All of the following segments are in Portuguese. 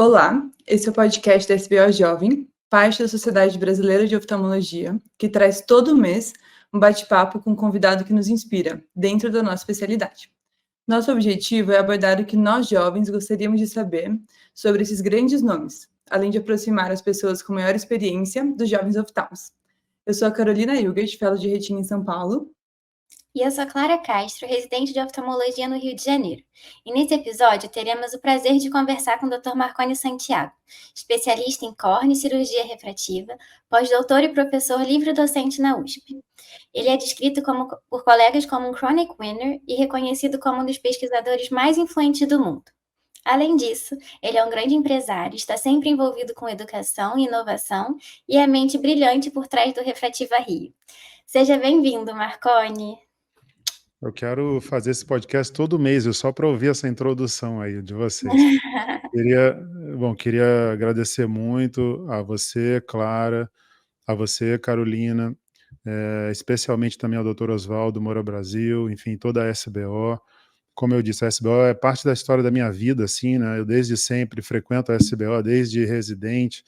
Olá, esse é o podcast da SBO Jovem, parte da Sociedade Brasileira de Oftalmologia, que traz todo mês um bate-papo com um convidado que nos inspira, dentro da nossa especialidade. Nosso objetivo é abordar o que nós jovens gostaríamos de saber sobre esses grandes nomes, além de aproximar as pessoas com maior experiência dos jovens oftalmos. Eu sou a Carolina Hilgert, fellow de retina em São Paulo. E eu sou Clara Castro, residente de oftalmologia no Rio de Janeiro. E nesse episódio teremos o prazer de conversar com o Dr. Marconi Santiago, especialista em córnea e cirurgia refrativa, pós-doutor e professor livre-docente na USP. Ele é descrito por colegas como um chronic winner e reconhecido como um dos pesquisadores mais influentes do mundo. Além disso, ele é um grande empresário, está sempre envolvido com educação e inovação e é a mente brilhante por trás do Refrativa Rio. Seja bem-vindo, Marconi! Eu quero fazer esse podcast todo mês, só para ouvir essa introdução aí de vocês. Queria agradecer muito a você, Clara, a você, Carolina, especialmente também ao Dr. Oswaldo Moura Brasil, enfim, toda a SBO. Como eu disse, a SBO é parte da história da minha vida, assim, né? Eu desde sempre frequento a SBO, desde residente.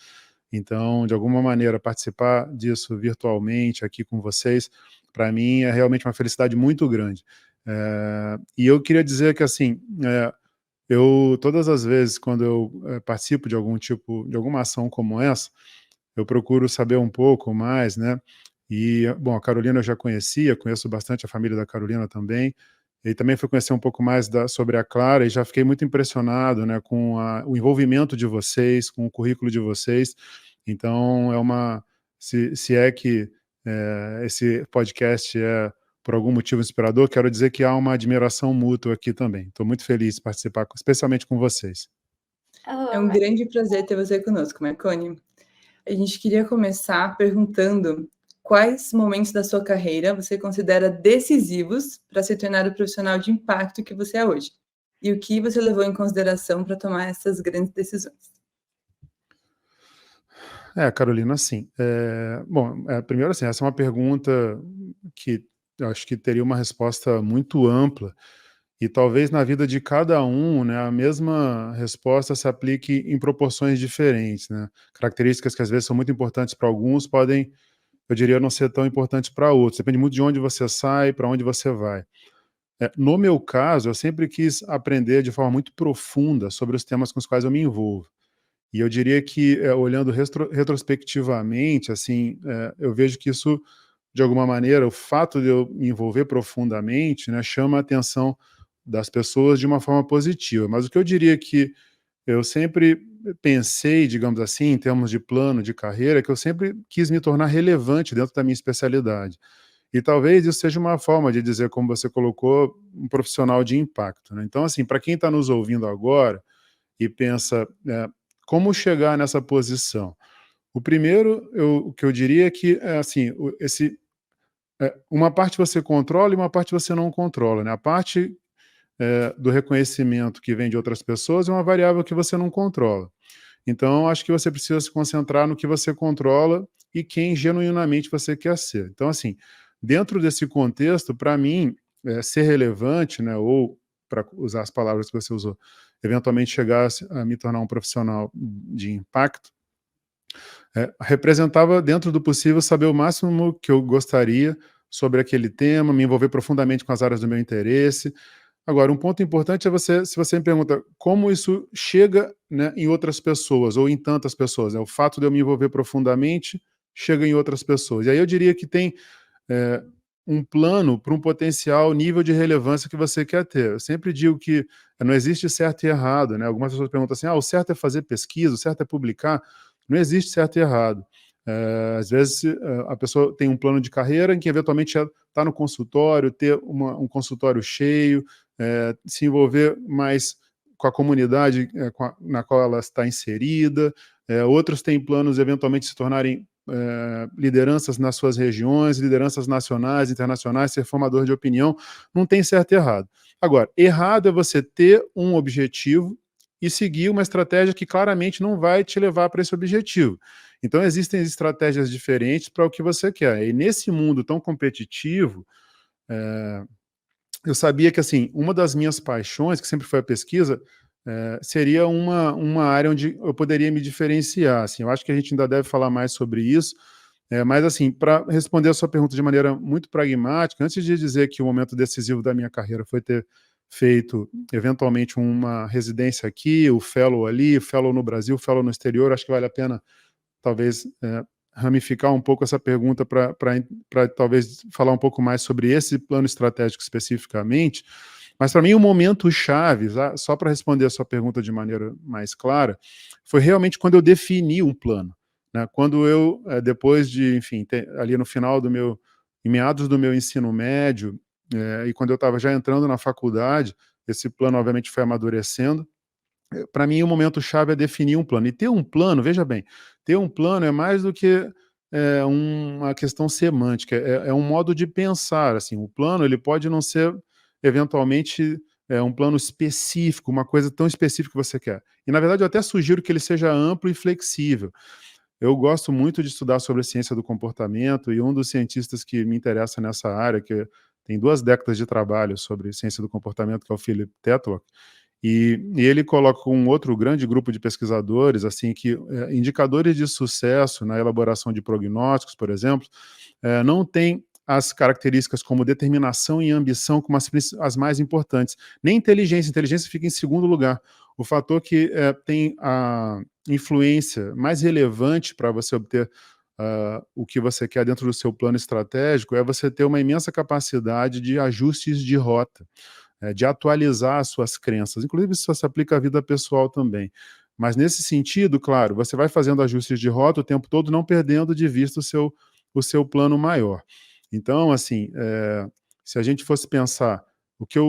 Então, de alguma maneira, participar disso virtualmente aqui com vocês, para mim é realmente uma felicidade muito grande. E eu queria dizer que, assim, eu, todas as vezes, quando eu participo de alguma ação como essa, eu procuro saber um pouco mais, né? E, bom, a Carolina eu já conheço bastante a família da Carolina também, e também fui conhecer um pouco mais sobre a Clara e já fiquei muito impressionado, né, com o envolvimento de vocês, com o currículo de vocês. Então, se é que esse podcast é por algum motivo inspirador, quero dizer que há uma admiração mútua aqui também. Estou muito feliz de participar, especialmente com vocês. É um grande prazer ter você conosco, Marconi. A gente queria começar perguntando quais momentos da sua carreira você considera decisivos para se tornar o profissional de impacto que você é hoje? E o que você levou em consideração para tomar essas grandes decisões? Carolina, assim, primeiro assim, essa é uma pergunta que eu acho que teria uma resposta muito ampla e talvez na vida de cada um, né, a mesma resposta se aplique em proporções diferentes, né? Características que às vezes são muito importantes para alguns podem, eu diria, não ser tão importantes para outros. Depende muito de onde você sai, para onde você vai. No meu caso, eu sempre quis aprender de forma muito profunda sobre os temas com os quais eu me envolvo. E eu diria que, olhando retrospectivamente, assim, eu vejo que isso, de alguma maneira, o fato de eu me envolver profundamente, né, chama a atenção das pessoas de uma forma positiva. Mas o que eu diria que eu sempre pensei, digamos assim, em termos de plano de carreira, é que eu sempre quis me tornar relevante dentro da minha especialidade. E talvez isso seja uma forma de dizer, como você colocou, um profissional de impacto, né? Então, assim, para quem está nos ouvindo agora e pensa, como chegar nessa posição? O primeiro, o que eu diria é que, assim, uma parte você controla e uma parte você não controla, né? A parte do reconhecimento que vem de outras pessoas é uma variável que você não controla. Então, acho que você precisa se concentrar no que você controla e quem genuinamente você quer ser. Então, assim, dentro desse contexto, para mim, ser relevante, né, ou, para usar as palavras que você usou, eventualmente chegar a me tornar um profissional de impacto, representava, dentro do possível, saber o máximo que eu gostaria sobre aquele tema, me envolver profundamente com as áreas do meu interesse. Agora, um ponto importante é se você me pergunta como isso chega, né, em outras pessoas, ou em tantas pessoas, o fato de eu me envolver profundamente chega em outras pessoas. E aí eu diria que tem um plano para um potencial nível de relevância que você quer ter. Eu sempre digo que não existe certo e errado, né? Algumas pessoas perguntam assim, o certo é fazer pesquisa, o certo é publicar. Não existe certo e errado. Às vezes a pessoa tem um plano de carreira em que eventualmente está no consultório, ter um consultório cheio, se envolver mais com a comunidade na qual ela está inserida. Outros têm planos eventualmente se tornarem lideranças nas suas regiões, lideranças nacionais, internacionais, ser formador de opinião. Não tem certo e errado. Agora, errado é você ter um objetivo e seguir uma estratégia que claramente não vai te levar para esse objetivo. Então, existem estratégias diferentes para o que você quer. E nesse mundo tão competitivo, eu sabia que, assim, uma das minhas paixões, que sempre foi a pesquisa, seria uma área onde eu poderia me diferenciar, assim. Eu acho que a gente ainda deve falar mais sobre isso, mas, assim, para responder a sua pergunta de maneira muito pragmática, antes de dizer que o momento decisivo da minha carreira foi ter feito, eventualmente, uma residência aqui, o fellow ali, o fellow no Brasil, o fellow no exterior, acho que vale a pena, talvez, ramificar um pouco essa pergunta para talvez falar um pouco mais sobre esse plano estratégico especificamente. Mas, para mim, o momento chave, só para responder a sua pergunta de maneira mais clara, foi realmente quando eu defini um plano, né? Quando eu, depois de, enfim, ali no final em meados do meu ensino médio, e quando eu estava já entrando na faculdade, esse plano obviamente foi amadurecendo. Para mim, o momento chave é definir um plano. E ter um plano, veja bem, ter um plano é mais do que uma questão semântica, é um modo de pensar. Assim, o plano ele pode não ser, eventualmente, um plano específico, uma coisa tão específica que você quer. E, na verdade, eu até sugiro que ele seja amplo e flexível. Eu gosto muito de estudar sobre a ciência do comportamento, e um dos cientistas que me interessa nessa área, que tem 2 décadas de trabalho sobre ciência do comportamento, que é o Philip Tetlock, e ele coloca um outro grande grupo de pesquisadores, assim, que indicadores de sucesso na elaboração de prognósticos, por exemplo, não tem as características como determinação e ambição como as mais importantes. Nem inteligência fica em segundo lugar. O fator que tem a influência mais relevante para você obter o que você quer dentro do seu plano estratégico é você ter uma imensa capacidade de ajustes de rota, de atualizar as suas crenças. Inclusive, isso se aplica à vida pessoal também. Mas, nesse sentido, claro, você vai fazendo ajustes de rota o tempo todo, não perdendo de vista o seu plano maior. Então, assim, se a gente fosse pensar o que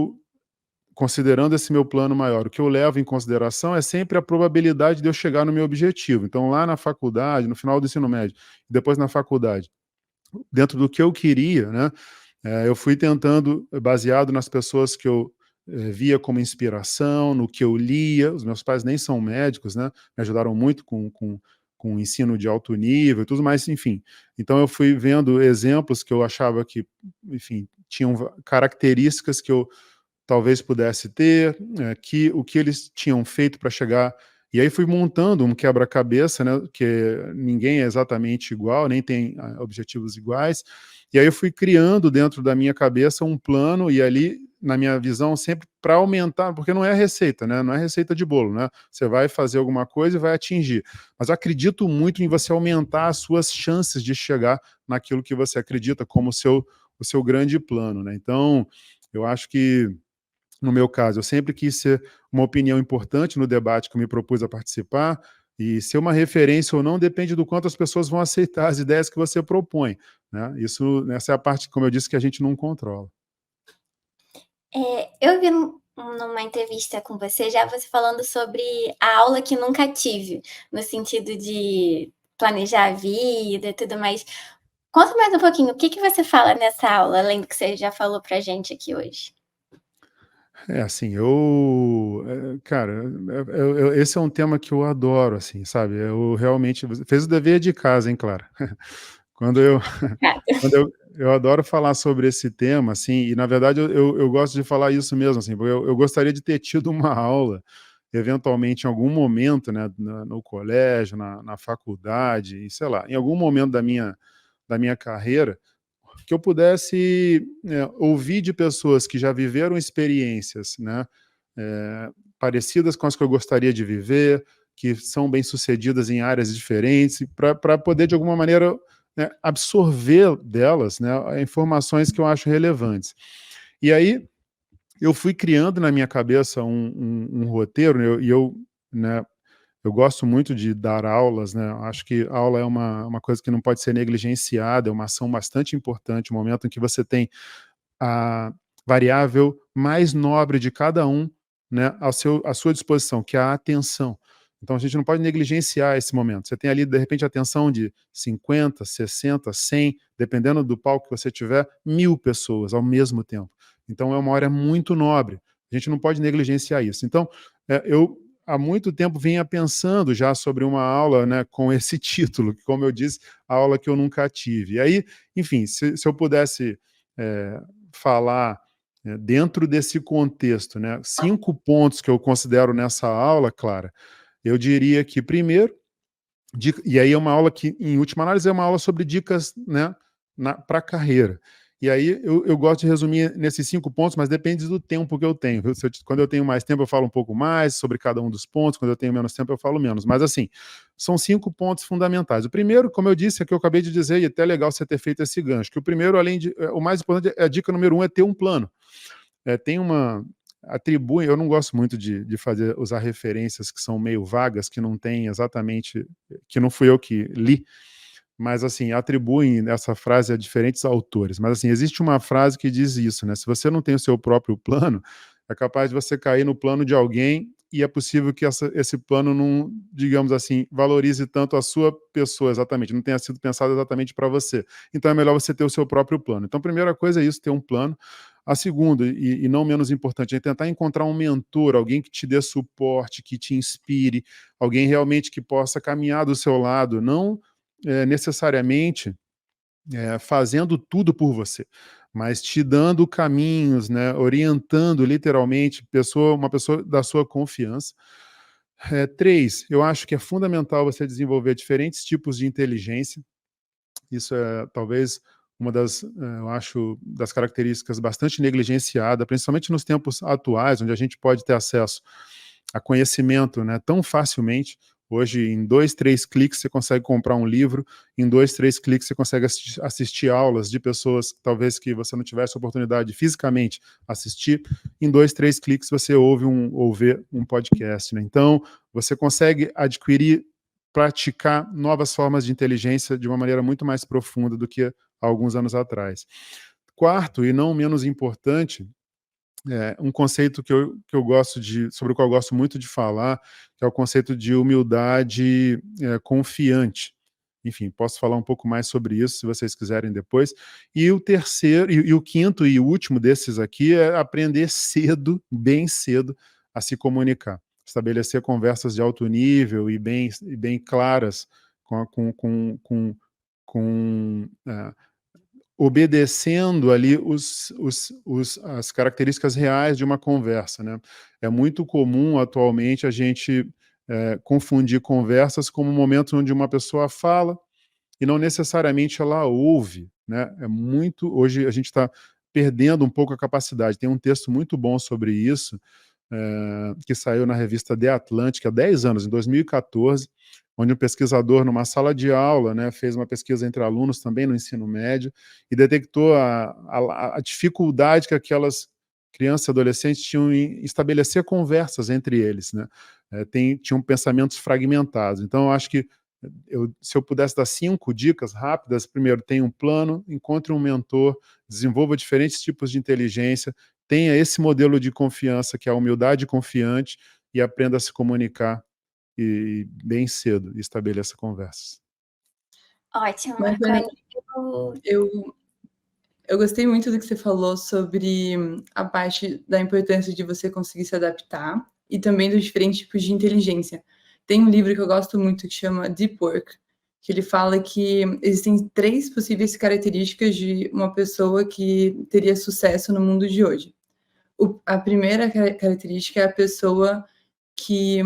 considerando esse meu plano maior, o que eu levo em consideração é sempre a probabilidade de eu chegar no meu objetivo. Então, lá na faculdade, no final do ensino médio, depois na faculdade, dentro do que eu queria, né, eu fui tentando, baseado nas pessoas que eu via como inspiração, no que eu lia. Os meus pais nem são médicos, né, me ajudaram muito com o ensino de alto nível e tudo mais, enfim. Então eu fui vendo exemplos que eu achava que, enfim, tinham características que eu talvez pudesse ter, o que eles tinham feito para chegar. E aí fui montando um quebra-cabeça, né, que ninguém é exatamente igual, nem tem objetivos iguais. E aí eu fui criando dentro da minha cabeça um plano, e ali, na minha visão, sempre para aumentar, porque não é receita, né, não é receita de bolo, né? Você vai fazer alguma coisa e vai atingir. Mas eu acredito muito em você aumentar as suas chances de chegar naquilo que você acredita como o seu grande plano, né? Então, eu acho que, no meu caso, eu sempre quis ser uma opinião importante no debate que eu me propus a participar, e ser uma referência ou não depende do quanto as pessoas vão aceitar as ideias que você propõe, né? Essa é a parte, como eu disse, que a gente não controla. Eu vi numa entrevista com você já você falando sobre a aula que nunca tive, no sentido de planejar a vida e tudo mais. Conta mais um pouquinho, o que que você fala nessa aula, além do que você já falou pra gente aqui hoje? Assim, cara, esse é um tema que eu adoro, assim, sabe? Eu realmente fez o dever de casa, hein, Clara? Quando eu eu adoro falar sobre esse tema, assim, e na verdade eu gosto de falar isso mesmo, assim, porque eu gostaria de ter tido uma aula, eventualmente em algum momento, né, no colégio, na faculdade, e sei lá, em algum momento da minha carreira, que eu pudesse ouvir de pessoas que já viveram experiências, né, parecidas com as que eu gostaria de viver, que são bem-sucedidas em áreas diferentes, para poder, de alguma maneira, né, absorver delas, né, informações que eu acho relevantes. E aí eu fui criando na minha cabeça um roteiro, né, né, eu gosto muito de dar aulas, né, acho que aula é uma coisa que não pode ser negligenciada, é uma ação bastante importante, o momento em que você tem a variável mais nobre de cada um, né, à sua disposição, que é a atenção. Então a gente não pode negligenciar esse momento. Você tem ali, de repente, a atenção de 50, 60, 100, dependendo do palco que você tiver, 1000 pessoas ao mesmo tempo. Então é uma hora muito nobre. A gente não pode negligenciar isso. Então, eu há muito tempo vinha pensando já sobre uma aula, né, com esse título, que, como eu disse, a aula que eu nunca tive. E aí, enfim, se eu pudesse falar dentro desse contexto, né, 5 pontos que eu considero nessa aula, Clara, eu diria que, primeiro, e aí é uma aula que, em última análise, é uma aula sobre dicas, né, para a carreira. E aí eu gosto de resumir nesses 5 pontos, mas depende do tempo que eu tenho. Quando eu tenho mais tempo, eu falo um pouco mais sobre cada um dos pontos, quando eu tenho menos tempo, eu falo menos. Mas, assim, são 5 pontos fundamentais. O primeiro, como eu disse, é que eu acabei de dizer, e até é legal você ter feito esse gancho, que o primeiro, o mais importante, a dica número 1 é ter um plano. Tem uma... eu não gosto muito de usar referências que são meio vagas, que não tem exatamente, que não fui eu que li, mas, assim, atribuem essa frase a diferentes autores. Mas, assim, existe uma frase que diz isso, né? Se você não tem o seu próprio plano, é capaz de você cair no plano de alguém e é possível que esse plano não, digamos assim, valorize tanto a sua pessoa exatamente, não tenha sido pensado exatamente para você. Então é melhor você ter o seu próprio plano. Então a primeira coisa é isso, ter um plano. A segunda, e não menos importante, é tentar encontrar um mentor, alguém que te dê suporte, que te inspire, alguém realmente que possa caminhar do seu lado, não necessariamente fazendo tudo por você, mas te dando caminhos, né, orientando literalmente uma pessoa da sua confiança. 3, eu acho que é fundamental você desenvolver diferentes tipos de inteligência. Isso é talvez uma das, eu acho, das características bastante negligenciada, principalmente nos tempos atuais, onde a gente pode ter acesso a conhecimento, né, tão facilmente. Hoje, em 2, 3 cliques, você consegue comprar um livro, em 2, 3 cliques, você consegue assistir aulas de pessoas, talvez, que você não tivesse oportunidade de fisicamente assistir, em 2, 3 cliques, você ouve ou vê um podcast, né? Então, você consegue adquirir, praticar novas formas de inteligência de uma maneira muito mais profunda do que há alguns anos atrás. Quarto, e não menos importante, um conceito sobre o qual eu gosto muito de falar, que é o conceito de humildade confiante. Enfim, posso falar um pouco mais sobre isso, se vocês quiserem depois. E o terceiro, e o quinto e último desses aqui é aprender cedo, bem cedo, a se comunicar. Estabelecer conversas de alto nível e bem claras, obedecendo ali as características reais de uma conversa, né? É muito comum atualmente a gente confundir conversas como um momento onde uma pessoa fala e não necessariamente ela ouve, né? Hoje a gente está perdendo um pouco a capacidade. Tem um texto muito bom sobre isso, que saiu na revista The Atlantic há 10 anos, em 2014, onde um pesquisador, numa sala de aula, né, fez uma pesquisa entre alunos também no ensino médio e detectou a dificuldade que aquelas crianças e adolescentes tinham em estabelecer conversas entre eles, né? Tinham pensamentos fragmentados. Então, eu acho que se eu pudesse dar 5 dicas rápidas: primeiro, tenha um plano, encontre um mentor, desenvolva diferentes tipos de inteligência, tenha esse modelo de confiança, que é a humildade confiante, e aprenda a se comunicar bem cedo, e estabeleça conversas. Ótimo, Marconi, Marconi. eu gostei muito do que você falou sobre a parte da importância de você conseguir se adaptar e também dos diferentes tipos de inteligência. Tem um livro que eu gosto muito que chama Deep Work, que ele fala que existem 3 possíveis características de uma pessoa que teria sucesso no mundo de hoje. A primeira característica é a pessoa que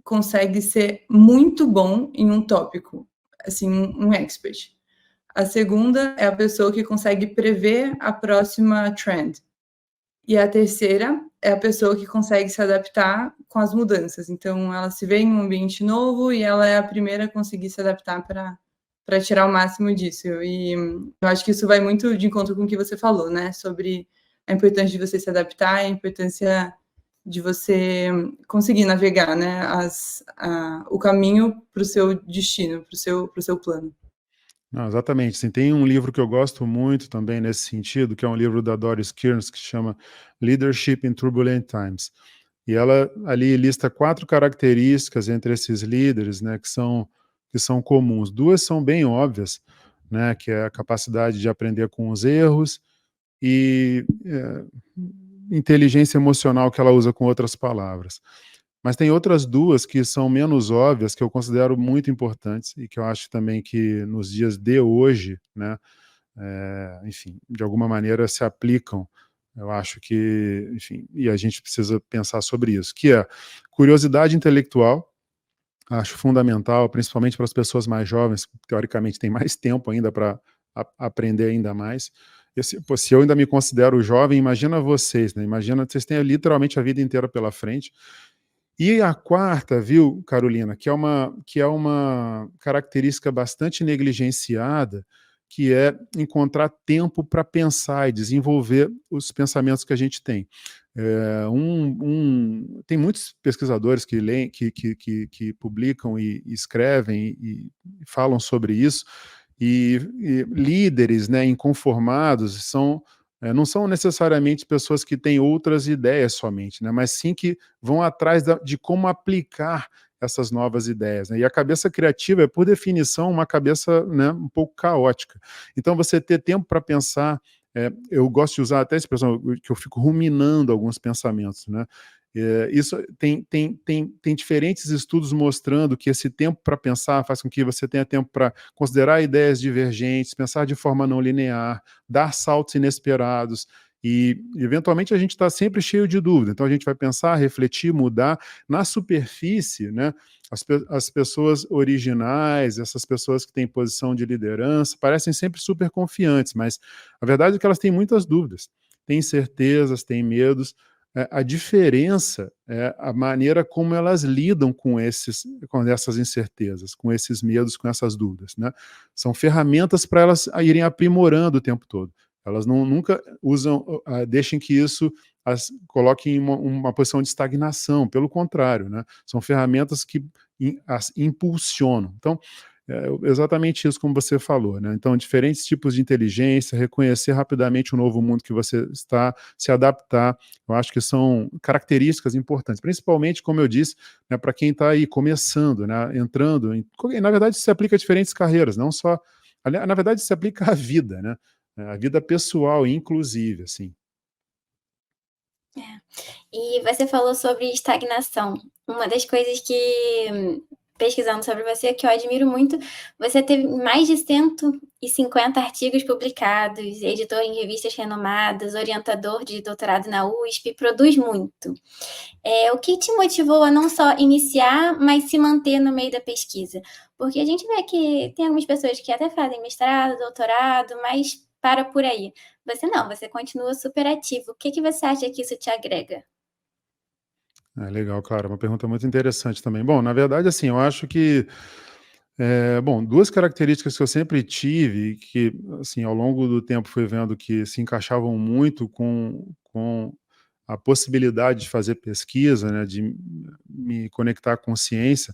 consegue ser muito bom em um tópico, assim, um expert. A segunda é a pessoa que consegue prever a próxima trend. E a terceira é a pessoa que consegue se adaptar com as mudanças. Então, ela se vê em um ambiente novo e ela é a primeira a conseguir se adaptar para tirar o máximo disso. E eu acho que isso vai muito de encontro com o que você falou, né? Sobre a importância de você se adaptar, a importância de você conseguir navegar, né? O caminho para o seu destino, para o seu plano. Não, exatamente. Sim, tem um livro que eu gosto muito também nesse sentido, que é um livro da Doris Kearns, que se chama Leadership in Turbulent Times. E ela ali lista 4 características entre esses líderes, né, que são comuns. 2 são bem óbvias, né, que é a capacidade de aprender com os erros e inteligência emocional, que ela usa com outras palavras. Mas tem outras 2 que são menos óbvias, que eu considero muito importantes e que eu acho também que nos dias de hoje, né, enfim, de alguma maneira se aplicam Eu acho que, enfim, e a gente precisa pensar sobre isso, que é curiosidade intelectual, acho fundamental, principalmente para as pessoas mais jovens, que teoricamente têm mais tempo ainda para aprender ainda mais. Se eu ainda me considero jovem, imagina vocês, né? Imagina, vocês têm literalmente a vida inteira pela frente. E a quarta, viu, Carolina, que é uma característica bastante negligenciada, que é encontrar tempo para pensar e desenvolver os pensamentos que a gente tem. Tem muitos pesquisadores que leem, que publicam e escrevem e falam sobre isso, e líderes, né, inconformados não são necessariamente pessoas que têm outras ideias somente, né, mas sim que vão atrás de como aplicar essas novas ideias, né? E a cabeça criativa é, por definição, uma cabeça, né, um pouco caótica. Então, você ter tempo para pensar, eu gosto de usar até a expressão que eu fico ruminando alguns pensamentos, né? Isso tem diferentes estudos mostrando que esse tempo para pensar faz com que você tenha tempo para considerar ideias divergentes, pensar de forma não linear, dar saltos inesperados, e eventualmente a gente está sempre cheio de dúvida, então a gente vai pensar, refletir, mudar. Na superfície, né, as pessoas originais, essas pessoas que têm posição de liderança, parecem sempre super confiantes, mas a verdade é que elas têm muitas dúvidas, têm incertezas, têm medos. A diferença é a maneira como elas lidam com essas incertezas, com esses medos, com essas dúvidas, né? São ferramentas para elas irem aprimorando o tempo todo. Elas nunca deixem que isso as coloque em uma posição de estagnação, pelo contrário, né? São ferramentas que as impulsionam. Então, exatamente isso como você falou, né? Então, diferentes tipos de inteligência, reconhecer rapidamente o novo mundo que você está, se adaptar, eu acho que são características importantes, principalmente, como eu disse, né, para quem está aí começando, né, entrando, na verdade, isso se aplica a diferentes carreiras, não só, na verdade, isso se aplica à vida, né? A vida pessoal, inclusive, assim. E você falou sobre estagnação. Uma das coisas que, pesquisando sobre você, que eu admiro muito, você teve mais de 150 artigos publicados, editor em revistas renomadas, orientador de doutorado na USP, produz muito. O que te motivou a não só iniciar, mas se manter no meio da pesquisa? Porque a gente vê que tem algumas pessoas que até fazem mestrado, doutorado, mas para por aí. Você não, você continua super ativo. O que você acha que isso te agrega? Legal, claro, uma pergunta muito interessante também. Bom, na verdade, assim, eu acho que, bom, duas características que eu sempre tive e que, assim, ao longo do tempo fui vendo que se encaixavam muito com a possibilidade de fazer pesquisa, né, de me conectar com ciência,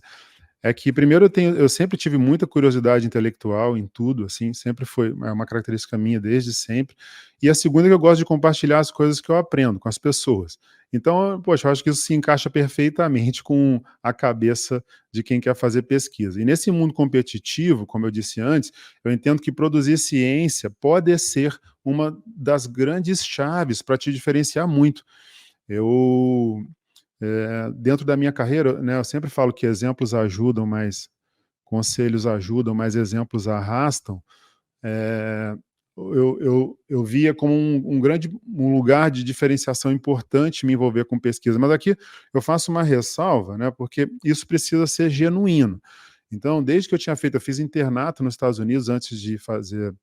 é que primeiro eu sempre tive muita curiosidade intelectual em tudo, assim, sempre foi uma característica minha desde sempre. E a segunda é que eu gosto de compartilhar as coisas que eu aprendo com as pessoas. Então, poxa, eu acho que isso se encaixa perfeitamente com a cabeça de quem quer fazer pesquisa. E nesse mundo competitivo, como eu disse antes, eu entendo que produzir ciência pode ser uma das grandes chaves para te diferenciar muito. Eu Dentro da minha carreira, né, eu sempre falo que exemplos ajudam, mas conselhos ajudam, mas exemplos arrastam. É, eu via como um lugar de diferenciação importante me envolver com pesquisa, mas aqui eu faço uma ressalva, né, porque isso precisa ser genuíno. Então, desde que eu fiz internato nos Estados Unidos antes de fazer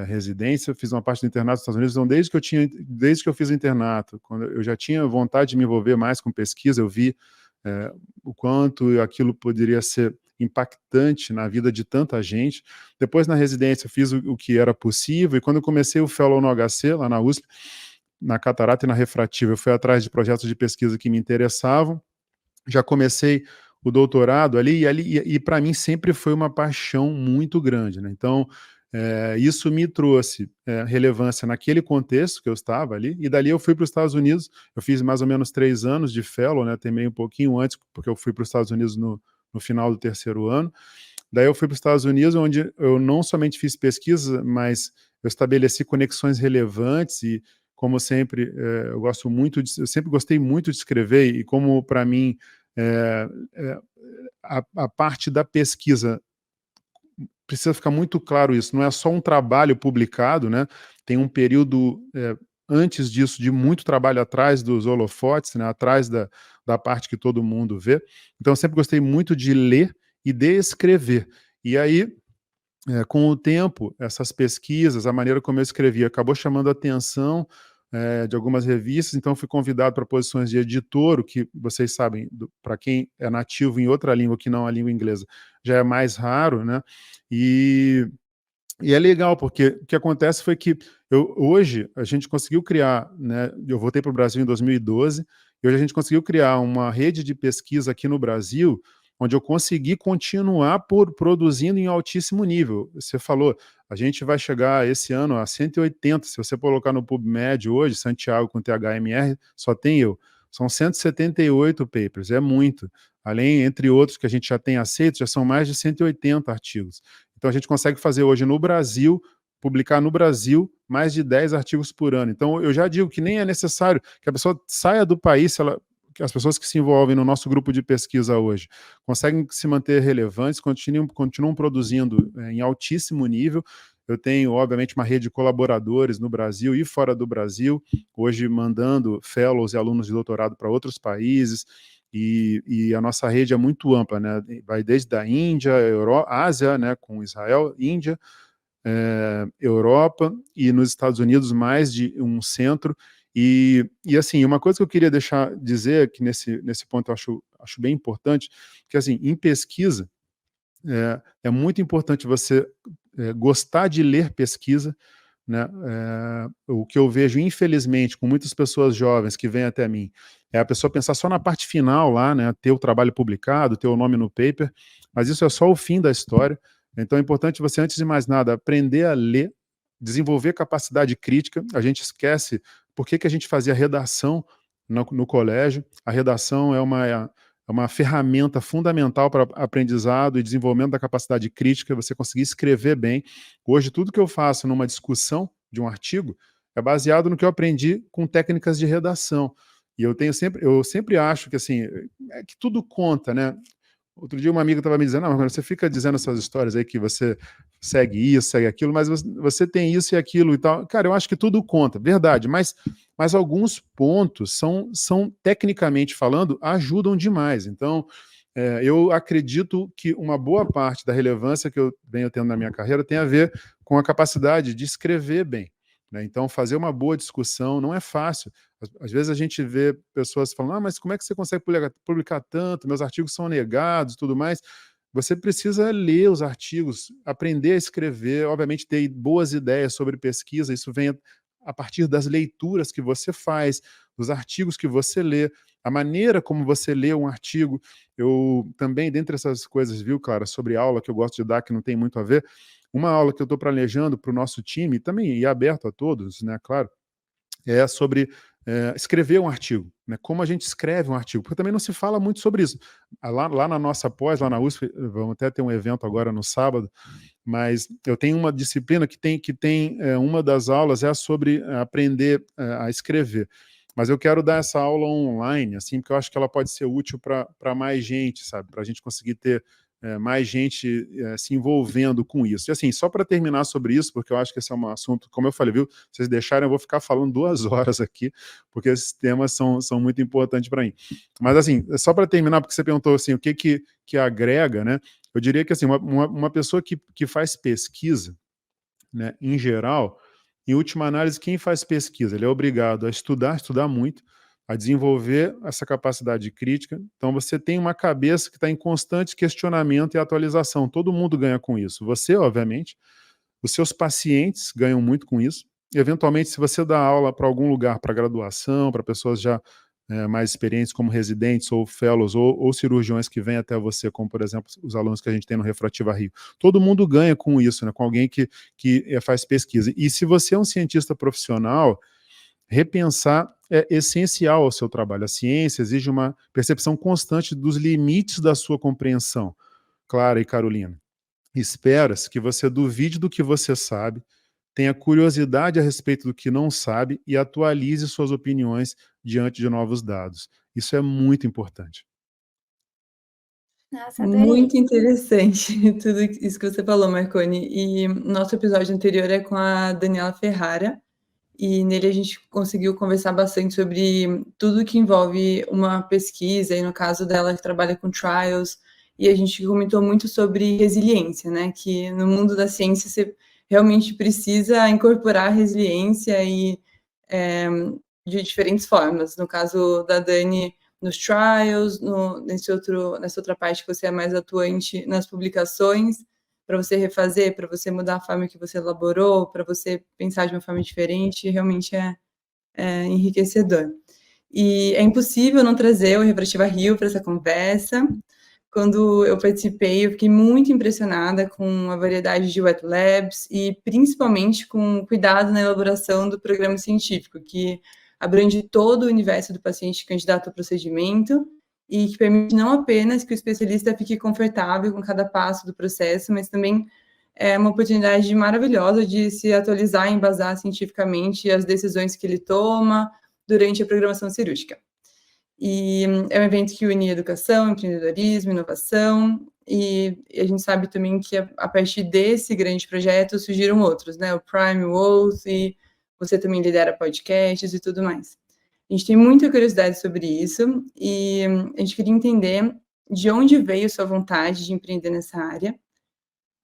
residência, fiz uma parte do internato nos Estados Unidos, então desde que eu fiz o internato, quando eu já tinha vontade de me envolver mais com pesquisa, eu vi o quanto aquilo poderia ser impactante na vida de tanta gente. Depois, na residência, eu fiz o que era possível, e quando eu comecei o Fellow no HC, lá na USP, na catarata e na refrativa, eu fui atrás de projetos de pesquisa que me interessavam, já comecei o doutorado e para mim sempre foi uma paixão muito grande, né? Então, isso me trouxe relevância naquele contexto que eu estava ali, e dali eu fui para os Estados Unidos, eu fiz mais ou menos 3 anos de fellow, né? Terminei um pouquinho antes, porque eu fui para os Estados Unidos no final do terceiro ano. Daí eu fui para os Estados Unidos, onde eu não somente fiz pesquisa, mas eu estabeleci conexões relevantes e, como sempre, eu sempre gostei muito de escrever, e como para mim a parte da pesquisa precisa ficar muito claro isso, não é só um trabalho publicado, né? Tem um período antes disso, de muito trabalho atrás dos holofotes, né, atrás da parte que todo mundo vê. Então, eu sempre gostei muito de ler e de escrever. E aí, com o tempo, essas pesquisas, a maneira como eu escrevia, acabou chamando a atenção de algumas revistas, então fui convidado para posições de editor, o que vocês sabem, para quem é nativo em outra língua que não a língua inglesa, já é mais raro, né? E é legal, porque o que acontece foi que hoje a gente conseguiu criar, né? Eu voltei para o Brasil em 2012, e hoje a gente conseguiu criar uma rede de pesquisa aqui no Brasil, onde eu consegui continuar produzindo em altíssimo nível. Você falou, a gente vai chegar esse ano a 180, se você colocar no PubMed hoje, Santiago com THMR, só tem eu. São 178 papers, é muito. Além, entre outros que a gente já tem aceito, já são mais de 180 artigos. Então, a gente consegue fazer hoje no Brasil, publicar no Brasil, mais de 10 artigos por ano. Então, eu já digo que nem é necessário que a pessoa saia do país, que as pessoas que se envolvem no nosso grupo de pesquisa hoje conseguem se manter relevantes, continuam produzindo em altíssimo nível. Eu tenho, obviamente, uma rede de colaboradores no Brasil e fora do Brasil, hoje mandando fellows e alunos de doutorado para outros países, e a nossa rede é muito ampla, né? Vai desde a Índia, Ásia, né, com Israel, Índia, Europa e nos Estados Unidos mais de um centro. E assim, uma coisa que eu queria dizer que nesse ponto eu acho bem importante, que assim, em pesquisa, é muito importante você gostar de ler pesquisa, né? O que eu vejo, infelizmente, com muitas pessoas jovens que vêm até mim, é a pessoa pensar só na parte final lá, né? Ter o trabalho publicado, ter o nome no paper, mas isso é só o fim da história. Então é importante você, antes de mais nada, aprender a ler, desenvolver capacidade crítica. A gente esquece por que a gente fazia redação no colégio. A redação é uma ferramenta fundamental para aprendizado e desenvolvimento da capacidade crítica, você conseguir escrever bem. Hoje, tudo que eu faço numa discussão de um artigo é baseado no que eu aprendi com técnicas de redação. E eu sempre acho que, assim, é que tudo conta, né? Outro dia uma amiga estava me dizendo, mas você fica dizendo essas histórias aí que você segue isso, segue aquilo, mas você tem isso e aquilo e tal. Cara, eu acho que tudo conta, verdade, mas alguns pontos são tecnicamente falando, ajudam demais. Então, eu acredito que uma boa parte da relevância que eu venho tendo na minha carreira tem a ver com a capacidade de escrever bem, né? Então, fazer uma boa discussão não é fácil. Às vezes a gente vê pessoas falando, mas como é que você consegue publicar tanto? Meus artigos são negados e tudo mais. Você precisa ler os artigos, aprender a escrever, obviamente ter boas ideias sobre pesquisa, isso vem a partir das leituras que você faz, dos artigos que você lê, a maneira como você lê um artigo. Eu também, dentre essas coisas, viu, Clara, sobre aula que eu gosto de dar, que não tem muito a ver, uma aula que eu estou planejando para o nosso time, também e aberto a todos, né, claro, é sobre escrever um artigo, né? Como a gente escreve um artigo, porque também não se fala muito sobre isso. Lá na nossa pós, lá na USP, vamos até ter um evento agora no sábado, mas eu tenho uma disciplina que tem uma das aulas é sobre aprender a escrever. Mas eu quero dar essa aula online, assim, porque eu acho que ela pode ser útil para mais gente, sabe? Para a gente conseguir ter mais gente se envolvendo com isso. E assim, só para terminar sobre isso, porque eu acho que esse é um assunto, como eu falei, viu? Se vocês deixarem, eu vou ficar falando 2 horas aqui, porque esses temas são muito importantes para mim. Mas assim, só para terminar, porque você perguntou assim, o que agrega, né? Eu diria que assim, uma pessoa que faz pesquisa, né, em geral, em última análise, quem faz pesquisa? Ele é obrigado a estudar muito, a desenvolver essa capacidade crítica. Então, você tem uma cabeça que está em constante questionamento e atualização. Todo mundo ganha com isso. Você, obviamente, os seus pacientes ganham muito com isso. E, eventualmente, se você dá aula para algum lugar, para graduação, para pessoas já mais experientes como residentes ou fellows ou cirurgiões que vêm até você, como, por exemplo, os alunos que a gente tem no Refrativa Rio. Todo mundo ganha com isso, né? Com alguém que faz pesquisa. E se você é um cientista profissional, repensar é essencial ao seu trabalho. A ciência exige uma percepção constante dos limites da sua compreensão. Clara e Carolina, espera-se que você duvide do que você sabe, tenha curiosidade a respeito do que não sabe e atualize suas opiniões diante de novos dados. Isso é muito importante. Nossa, adorei. Muito interessante tudo isso que você falou, Marconi. E nosso episódio anterior é com a Daniela Ferrara, e nele a gente conseguiu conversar bastante sobre tudo que envolve uma pesquisa, e no caso dela que trabalha com trials, e a gente comentou muito sobre resiliência, né? Que no mundo da ciência você realmente precisa incorporar resiliência e de diferentes formas. No caso da Dani, nos trials, nessa outra parte que você é mais atuante nas publicações, para você refazer, para você mudar a forma que você elaborou, para você pensar de uma forma diferente, realmente é enriquecedor. E é impossível não trazer o Refrativa Rio para essa conversa. Quando eu participei, eu fiquei muito impressionada com a variedade de wet labs e principalmente com o cuidado na elaboração do programa científico, que abrange todo o universo do paciente candidato ao procedimento e que permite não apenas que o especialista fique confortável com cada passo do processo, mas também é uma oportunidade maravilhosa de se atualizar e embasar cientificamente as decisões que ele toma durante a programação cirúrgica. E é um evento que une educação, empreendedorismo, inovação, e a gente sabe também que a partir desse grande projeto surgiram outros, né? O Prime, o Oath, e você também lidera podcasts e tudo mais. A gente tem muita curiosidade sobre isso, e a gente queria entender de onde veio sua vontade de empreender nessa área,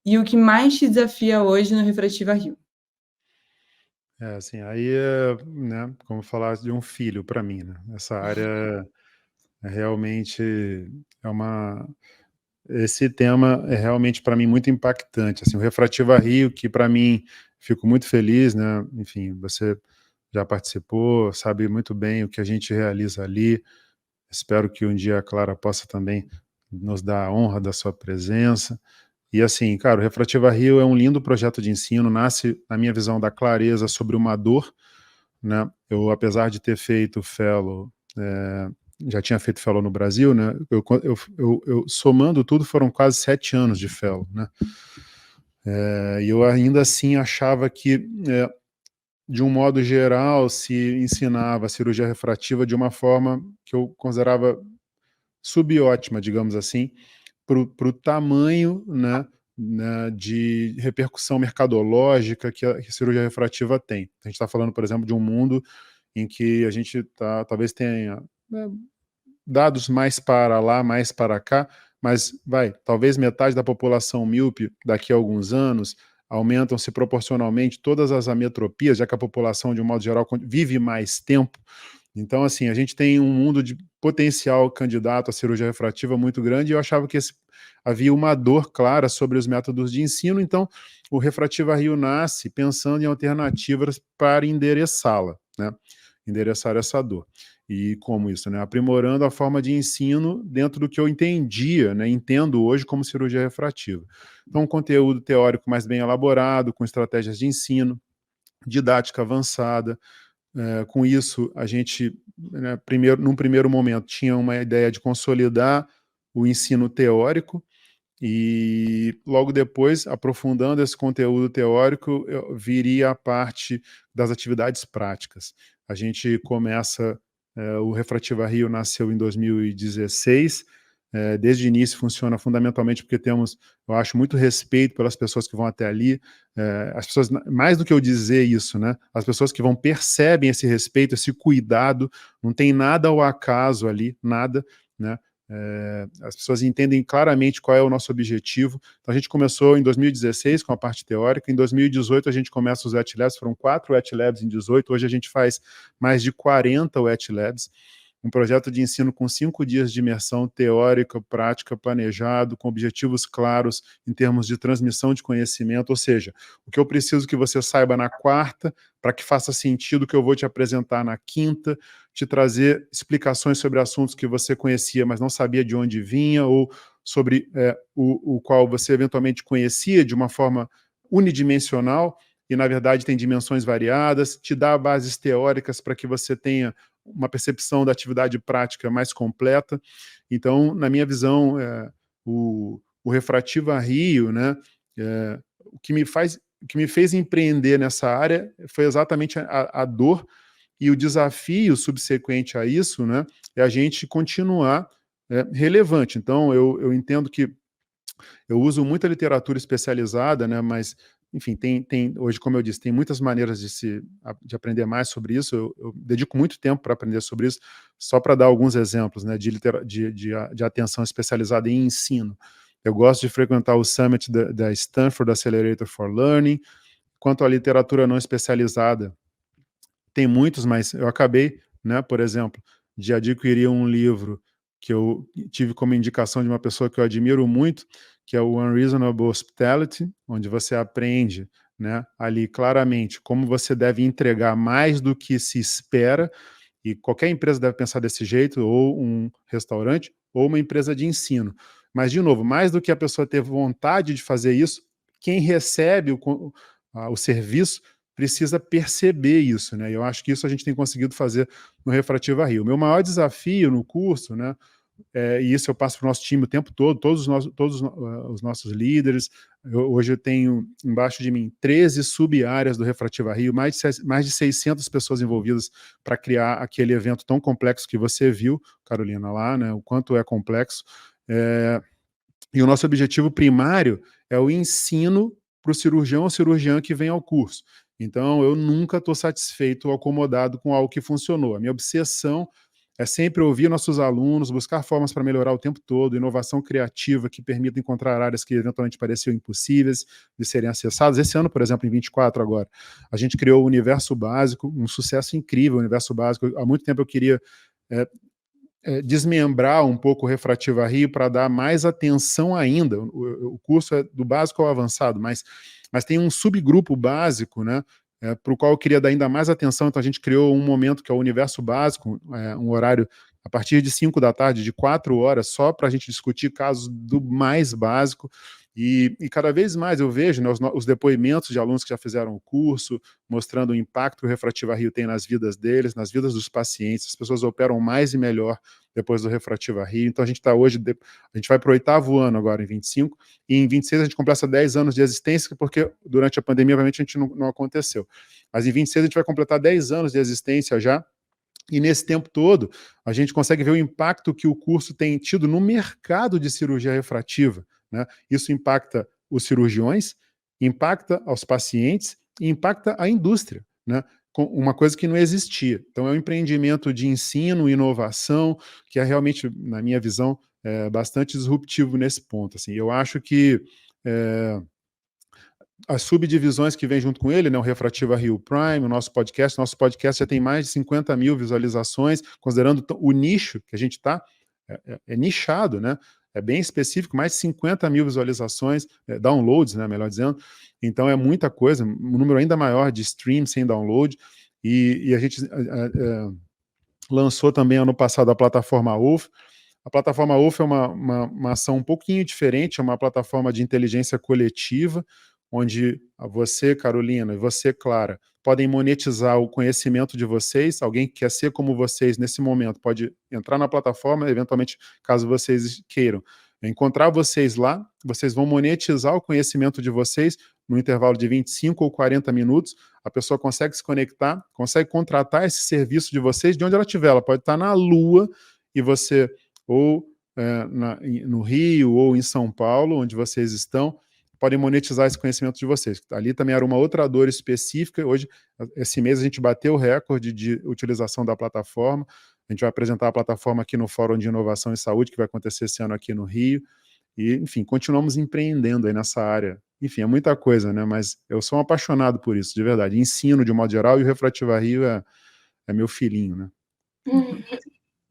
e o que mais te desafia hoje no Refrativa Rio. Assim, aí né, como falar de um filho para mim, né? Essa área realmente é esse tema é realmente para mim muito impactante, assim, o Refrativa Rio, que para mim fico muito feliz, né? Enfim, você já participou, sabe muito bem o que a gente realiza ali. Espero que um dia a Clara possa também nos dar a honra da sua presença. E assim, cara, o Refrativa Rio é um lindo projeto de ensino, nasce, na minha visão, da clareza sobre uma dor, né? Eu, apesar de ter feito fellow, já tinha feito fellow no Brasil, né? Eu somando tudo, foram quase 7 anos de fellow, né? E eu ainda assim achava que, de um modo geral, se ensinava a cirurgia refrativa de uma forma que eu considerava subótima, digamos assim, para o tamanho, né, de repercussão mercadológica que a cirurgia refrativa tem. A gente está falando, por exemplo, de um mundo em que a gente talvez tenha, né, dados mais para lá, mais para cá, mas talvez metade da população míope daqui a alguns anos aumentam-se proporcionalmente todas as ametropias, já que a população, de um modo geral, vive mais tempo. Então, assim, a gente tem um mundo de potencial candidato à cirurgia refrativa muito grande, e eu achava que havia uma dor clara sobre os métodos de ensino, então o Refrativa Rio nasce pensando em alternativas para endereçá-la, né? Endereçar essa dor. E como isso, né? Aprimorando a forma de ensino dentro do que eu entendia, né? Entendo hoje como cirurgia refrativa. Então, um conteúdo teórico mais bem elaborado, com estratégias de ensino, didática avançada. Com isso, a gente, né, num primeiro momento, tinha uma ideia de consolidar o ensino teórico, e logo depois, aprofundando esse conteúdo teórico, viria a parte das atividades práticas. A gente começa, o Refrativa Rio nasceu em 2016, desde o início funciona fundamentalmente porque temos, eu acho, muito respeito pelas pessoas que vão até ali, as pessoas, mais do que eu dizer isso, né, as pessoas que vão percebem esse respeito, esse cuidado, não tem nada ao acaso ali, nada, né, as pessoas entendem claramente qual é o nosso objetivo. Então a gente começou em 2016 com a parte teórica, em 2018 a gente começa os wet labs, foram 4 wet labs em 2018, hoje a gente faz mais de 40 wet labs, um projeto de ensino com 5 dias de imersão teórica, prática, planejado, com objetivos claros em termos de transmissão de conhecimento, ou seja, o que eu preciso que você saiba na quarta, para que faça sentido o que eu vou te apresentar na quinta, te trazer explicações sobre assuntos que você conhecia, mas não sabia de onde vinha, ou sobre o qual você eventualmente conhecia de uma forma unidimensional, e na verdade tem dimensões variadas, te dá bases teóricas para que você tenha uma percepção da atividade prática mais completa. Então, na minha visão, o Refrativa Rio, né, o que me fez empreender nessa área foi exatamente a dor, e o desafio subsequente a isso, né, é a gente continuar relevante. Então, eu entendo que eu uso muita literatura especializada, né, mas enfim, hoje, como eu disse, tem muitas maneiras de aprender mais sobre isso. Eu dedico muito tempo para aprender sobre isso, só para dar alguns exemplos, né, de atenção especializada em ensino. Eu gosto de frequentar o Summit da Stanford Accelerator for Learning. Quanto à literatura não especializada, tem muitos, mas eu acabei, né, por exemplo, de adquirir um livro que eu tive como indicação de uma pessoa que eu admiro muito, que é o Unreasonable Hospitality, onde você aprende, né, ali claramente como você deve entregar mais do que se espera, e qualquer empresa deve pensar desse jeito, ou um restaurante, ou uma empresa de ensino. Mas, de novo, mais do que a pessoa ter vontade de fazer isso, quem recebe o serviço precisa perceber isso, né? Eu acho que isso a gente tem conseguido fazer no Refrativa Rio. O meu maior desafio no curso, né, e isso eu passo para o nosso time o tempo todo, todos os nossos líderes. Hoje eu tenho embaixo de mim 13 sub-áreas do Refrativa Rio, mais de 600 pessoas envolvidas para criar aquele evento tão complexo que você viu, Carolina, lá, né, o quanto é complexo. E o nosso objetivo primário é o ensino para o cirurgião ou cirurgiã que vem ao curso. Então, eu nunca estou satisfeito ou acomodado com algo que funcionou. A minha obsessão é sempre ouvir nossos alunos, buscar formas para melhorar o tempo todo, inovação criativa que permita encontrar áreas que eventualmente pareciam impossíveis de serem acessadas. Esse ano, por exemplo, em 24 agora, a gente criou o Universo Básico, um sucesso incrível, o Universo Básico. Há muito tempo eu queria desmembrar um pouco o Refrativa Rio para dar mais atenção ainda. O curso é do básico ao avançado, mas tem um subgrupo básico, né, para o qual eu queria dar ainda mais atenção. Então a gente criou um momento que é o Universo Básico, um horário a partir de 5 da tarde, de 4 horas, só para a gente discutir casos do mais básico. E cada vez mais eu vejo, né, os depoimentos de alunos que já fizeram o curso, mostrando o impacto que o Refrativa Rio tem nas vidas deles, nas vidas dos pacientes. As pessoas operam mais e melhor depois do Refrativa Rio. Então a gente está hoje, a gente vai para o 8º ano agora, em 25, e em 26 a gente completa 10 anos de existência, porque durante a pandemia, obviamente, a gente não aconteceu. Mas em 26 a gente vai completar 10 anos de existência já, e nesse tempo todo, a gente consegue ver o impacto que o curso tem tido no mercado de cirurgia refrativa, né? Isso impacta os cirurgiões, impacta aos pacientes e impacta a indústria, né? Com uma coisa que não existia. Então é um empreendimento de ensino, inovação, que é realmente, na minha visão, bastante disruptivo nesse ponto. Assim. Eu acho que as subdivisões que vêm junto com ele, né, o Refrativa Rio Prime, o nosso podcast já tem mais de 50 mil visualizações, considerando o nicho que a gente está, é nichado, né, é bem específico, mais de 50 mil visualizações, downloads, né, melhor dizendo, então é muita coisa, um número ainda maior de streams sem download, e a gente lançou também ano passado a plataforma UF. A plataforma UF é uma ação um pouquinho diferente, é uma plataforma de inteligência coletiva, onde você, Carolina, e você, Clara, podem monetizar o conhecimento de vocês. Alguém que quer ser como vocês nesse momento pode entrar na plataforma, eventualmente, caso vocês queiram encontrar vocês lá, vocês vão monetizar o conhecimento de vocês no intervalo de 25 ou 40 minutos, a pessoa consegue se conectar, consegue contratar esse serviço de vocês de onde ela estiver. Ela pode estar na Lua e você, ou no Rio, ou em São Paulo, onde vocês estão, podem monetizar esse conhecimento de vocês. Ali também era uma outra dor específica. Hoje, esse mês, a gente bateu o recorde de utilização da plataforma. A gente vai apresentar a plataforma aqui no Fórum de Inovação e Saúde, que vai acontecer esse ano aqui no Rio. E, enfim, continuamos empreendendo aí nessa área. Enfim, é muita coisa, né? Mas eu sou um apaixonado por isso, de verdade. Ensino, de modo geral, e o Refrativa Rio é meu filhinho, né?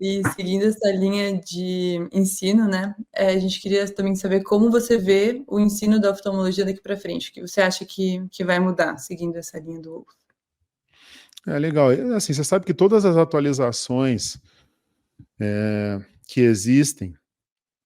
E seguindo essa linha de ensino, né, a gente queria também saber como você vê o ensino da oftalmologia daqui para frente. O que você acha que vai mudar seguindo essa linha do UF? Legal. Assim, você sabe que todas as atualizações que existem,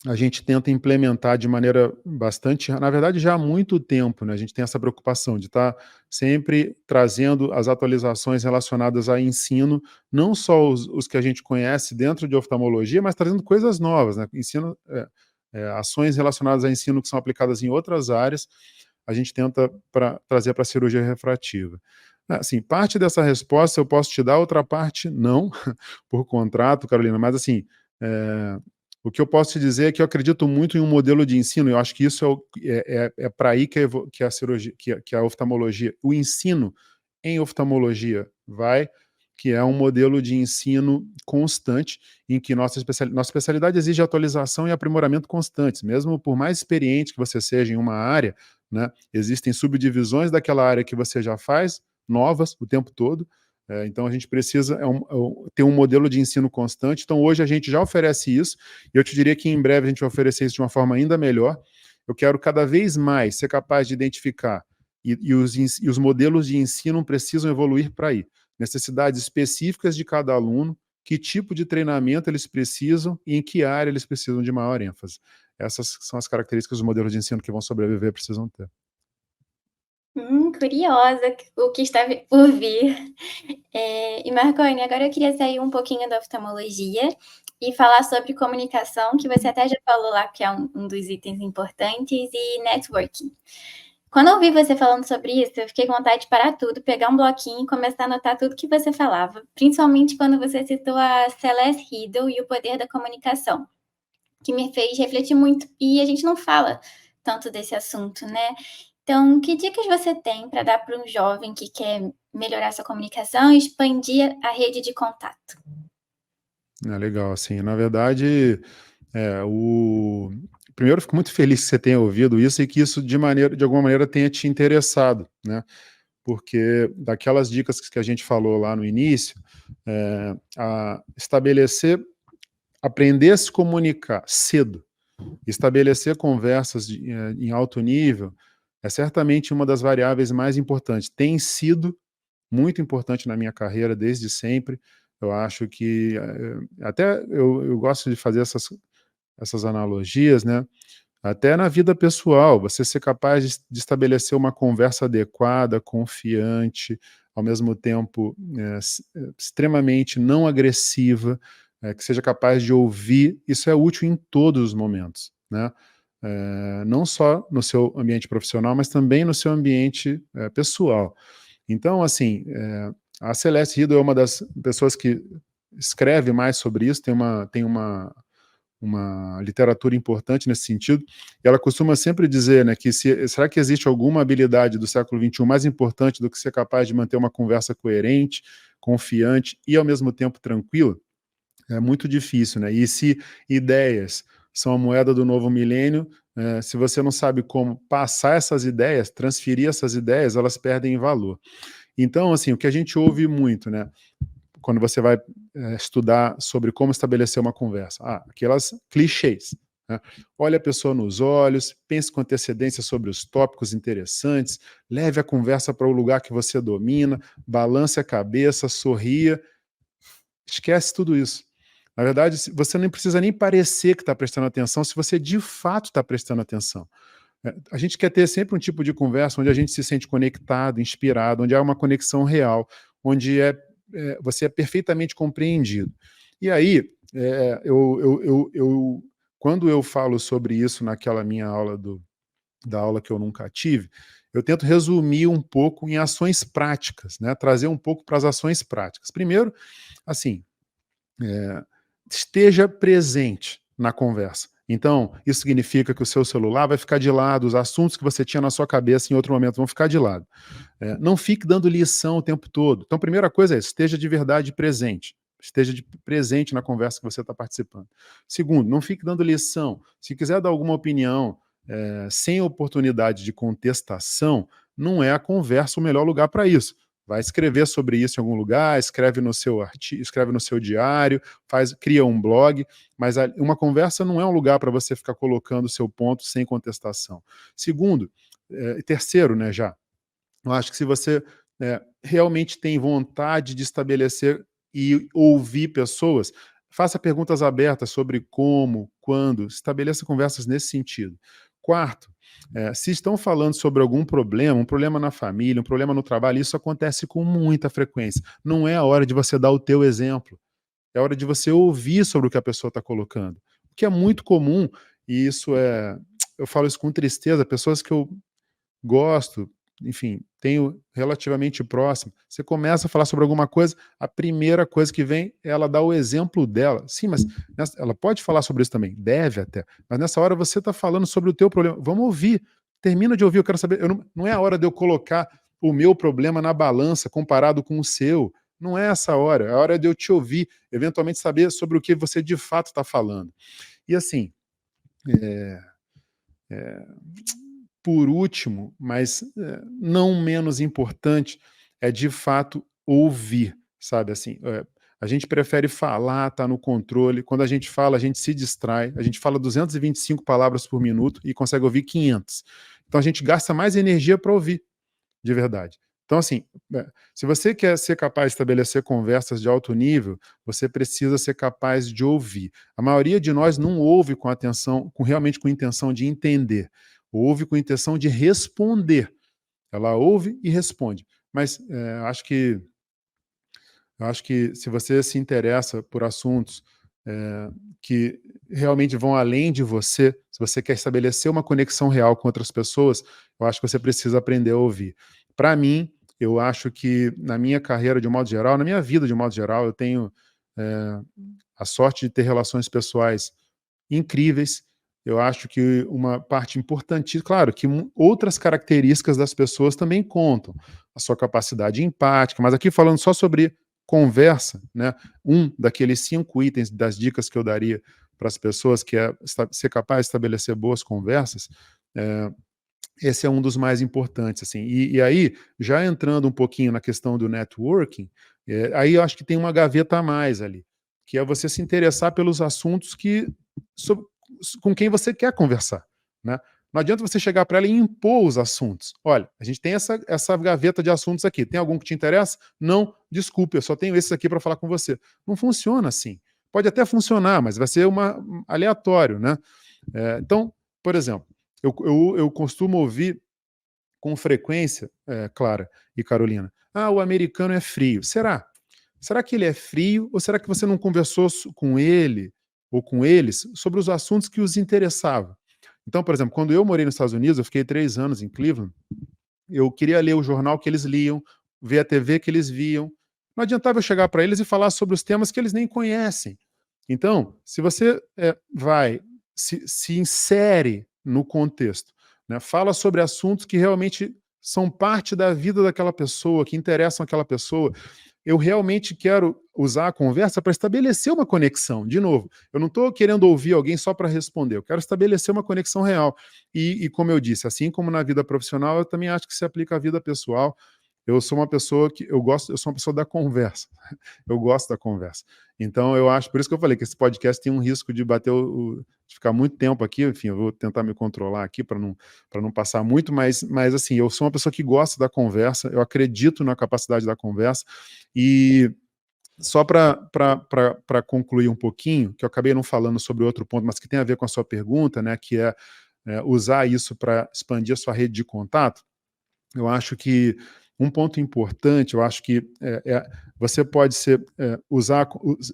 a gente tenta implementar de maneira bastante, na verdade já há muito tempo, né? A gente tem essa preocupação de estar sempre trazendo as atualizações relacionadas a ensino, não só os que a gente conhece dentro de oftalmologia, mas trazendo coisas novas, né? Ensino, ações relacionadas a ensino que são aplicadas em outras áreas, a gente tenta trazer para a cirurgia refrativa. Assim, parte dessa resposta eu posso te dar, outra parte não, por contrato, Carolina, mas assim, O que eu posso te dizer é que eu acredito muito em um modelo de ensino, e eu acho que isso é para aí que a cirurgia, que a oftalmologia, o ensino em oftalmologia vai, que é um modelo de ensino constante, em que nossa especialidade exige atualização e aprimoramento constantes, mesmo por mais experiente que você seja em uma área, né, existem subdivisões daquela área que você já faz, novas, o tempo todo. Então a gente precisa ter um modelo de ensino constante. Então hoje a gente já oferece isso, e eu te diria que em breve a gente vai oferecer isso de uma forma ainda melhor. Eu quero cada vez mais ser capaz de identificar, e os modelos de ensino precisam evoluir para aí. Necessidades específicas de cada aluno, que tipo de treinamento eles precisam e em que área eles precisam de maior ênfase. Essas são as características dos modelos de ensino que vão sobreviver, precisam ter. Curiosa o que está por vir. E Marconi, agora eu queria sair um pouquinho da oftalmologia e falar sobre comunicação, que você até já falou lá que é um dos itens importantes, e networking. Quando eu ouvi você falando sobre isso, eu fiquei com vontade de parar tudo, pegar um bloquinho e começar a anotar tudo que você falava, principalmente quando você citou a Celeste Riddle e o poder da comunicação, que me fez refletir muito, e a gente não fala tanto desse assunto, né? Então, que dicas você tem para dar para um jovem que quer melhorar sua comunicação e expandir a rede de contato? Legal, assim, na verdade, primeiro eu fico muito feliz que você tenha ouvido isso e que isso de alguma maneira tenha te interessado, né? Porque daquelas dicas que a gente falou lá no início, aprender a se comunicar cedo, estabelecer conversas em alto nível, é certamente uma das variáveis mais importantes. Tem sido muito importante na minha carreira desde sempre. Eu acho que até eu gosto de fazer essas analogias, né? Até na vida pessoal, você ser capaz de estabelecer uma conversa adequada, confiante, ao mesmo tempo extremamente não agressiva, que seja capaz de ouvir, isso é útil em todos os momentos, né? Não só no seu ambiente profissional, mas também no seu ambiente pessoal. Então, assim, a Celeste Riddle é uma das pessoas que escreve mais sobre isso, tem uma literatura importante nesse sentido, e ela costuma sempre dizer, né, que será que existe alguma habilidade do século XXI mais importante do que ser capaz de manter uma conversa coerente, confiante e, ao mesmo tempo, tranquila? É muito difícil, né? E se ideias são a moeda do novo milênio, se você não sabe como passar essas ideias, transferir essas ideias, elas perdem valor. Então, assim, o que a gente ouve muito, né, quando você vai estudar sobre como estabelecer uma conversa, aquelas clichês, né? Olhe a pessoa nos olhos, pense com antecedência sobre os tópicos interessantes, leve a conversa para o lugar que você domina, balance a cabeça, sorria. Esquece tudo isso. Na verdade, você nem precisa nem parecer que está prestando atenção, se você de fato está prestando atenção. A gente quer ter sempre um tipo de conversa onde a gente se sente conectado, inspirado, onde há uma conexão real, onde você é perfeitamente compreendido. E aí, quando eu falo sobre isso naquela minha aula da aula que eu nunca tive, eu tento resumir um pouco em ações práticas, né? Trazer um pouco para as ações práticas. Primeiro, assim, esteja presente na conversa. Então, isso significa que o seu celular vai ficar de lado, os assuntos que você tinha na sua cabeça em outro momento vão ficar de lado. Não fique dando lição o tempo todo. Então, a primeira coisa é, esteja de verdade presente. Esteja presente na conversa que você está participando. Segundo, não fique dando lição. Se quiser dar alguma opinião sem oportunidade de contestação, não é a conversa o melhor lugar para isso. Vai escrever sobre isso em algum lugar, escreve no seu diário, cria um blog, mas uma conversa não é um lugar para você ficar colocando o seu ponto sem contestação. Segundo, terceiro, né, eu acho que se você realmente tem vontade de estabelecer e ouvir pessoas, faça perguntas abertas sobre como, quando, estabeleça conversas nesse sentido. Quarto, se estão falando sobre algum problema, um problema na família, um problema no trabalho, isso acontece com muita frequência. Não é a hora de você dar o teu exemplo. É a hora de você ouvir sobre o que a pessoa está colocando. O que é muito comum, e eu falo isso com tristeza, pessoas que eu gosto, enfim, tenho relativamente próximo, você começa a falar sobre alguma coisa, a primeira coisa que vem, ela dá o exemplo dela. Sim, mas ela pode falar sobre isso também, deve até, mas nessa hora você está falando sobre o teu problema. Vamos ouvir, termina de ouvir, eu quero saber, não é a hora de eu colocar o meu problema na balança comparado com o seu. Não é essa hora, é a hora de eu te ouvir, eventualmente saber sobre o que você de fato está falando. E assim, por último, mas não menos importante, é de fato ouvir, sabe assim, a gente prefere falar, tá no controle, quando a gente fala, a gente se distrai, a gente fala 225 palavras por minuto e consegue ouvir 500. Então a gente gasta mais energia para ouvir, de verdade. Então, assim, se você quer ser capaz de estabelecer conversas de alto nível, você precisa ser capaz de ouvir. A maioria de nós não ouve com atenção, realmente com intenção de entender. Ouve com intenção de responder. Ela ouve e responde. Mas acho que se você se interessa por assuntos que realmente vão além de você, se você quer estabelecer uma conexão real com outras pessoas, eu acho que você precisa aprender a ouvir. Para mim, eu acho que na minha carreira de um modo geral, na minha vida de um modo geral, eu tenho a sorte de ter relações pessoais incríveis. Eu acho que uma parte importante, claro, que outras características das pessoas também contam. A sua capacidade empática, mas aqui falando só sobre conversa, né? Um daqueles 5 itens das dicas que eu daria para as pessoas, que é ser capaz de estabelecer boas conversas, esse é um dos mais importantes, assim. E aí, já entrando um pouquinho na questão do networking, aí eu acho que tem uma gaveta a mais ali, que é você se interessar pelos assuntos com quem você quer conversar, né? Não adianta você chegar para ela e impor os assuntos. Olha, a gente tem essa gaveta de assuntos aqui. Tem algum que te interessa? Não, desculpe, eu só tenho esses aqui para falar com você. Não funciona assim. Pode até funcionar, mas vai ser aleatório, né? Então, por exemplo, eu costumo ouvir com frequência, Clara e Carolina, o americano é frio. Será? Será que ele é frio ou será que você não conversou com ele ou com eles sobre os assuntos que os interessavam? Então, por exemplo, quando eu morei nos Estados Unidos, eu fiquei 3 anos em Cleveland, eu queria ler o jornal que eles liam, ver a TV que eles viam. Não adiantava eu chegar para eles e falar sobre os temas que eles nem conhecem. Então, se você se insere no contexto, né, fala sobre assuntos que realmente são parte da vida daquela pessoa, que interessam aquela pessoa, eu realmente quero usar a conversa para estabelecer uma conexão. De novo, eu não estou querendo ouvir alguém só para responder, eu quero estabelecer uma conexão real. E como eu disse, assim como na vida profissional, eu também acho que se aplica à vida pessoal. Eu sou uma pessoa eu sou uma pessoa da conversa. Eu gosto da conversa. Então, eu acho, por isso que eu falei que esse podcast tem um risco de bater de ficar muito tempo aqui, enfim, eu vou tentar me controlar aqui para não passar muito, mas assim, eu sou uma pessoa que gosta da conversa, eu acredito na capacidade da conversa, e só para concluir um pouquinho, que eu acabei não falando sobre outro ponto, mas que tem a ver com a sua pergunta, né, que é usar isso para expandir a sua rede de contato. Eu acho que um ponto importante, eu acho que você pode usar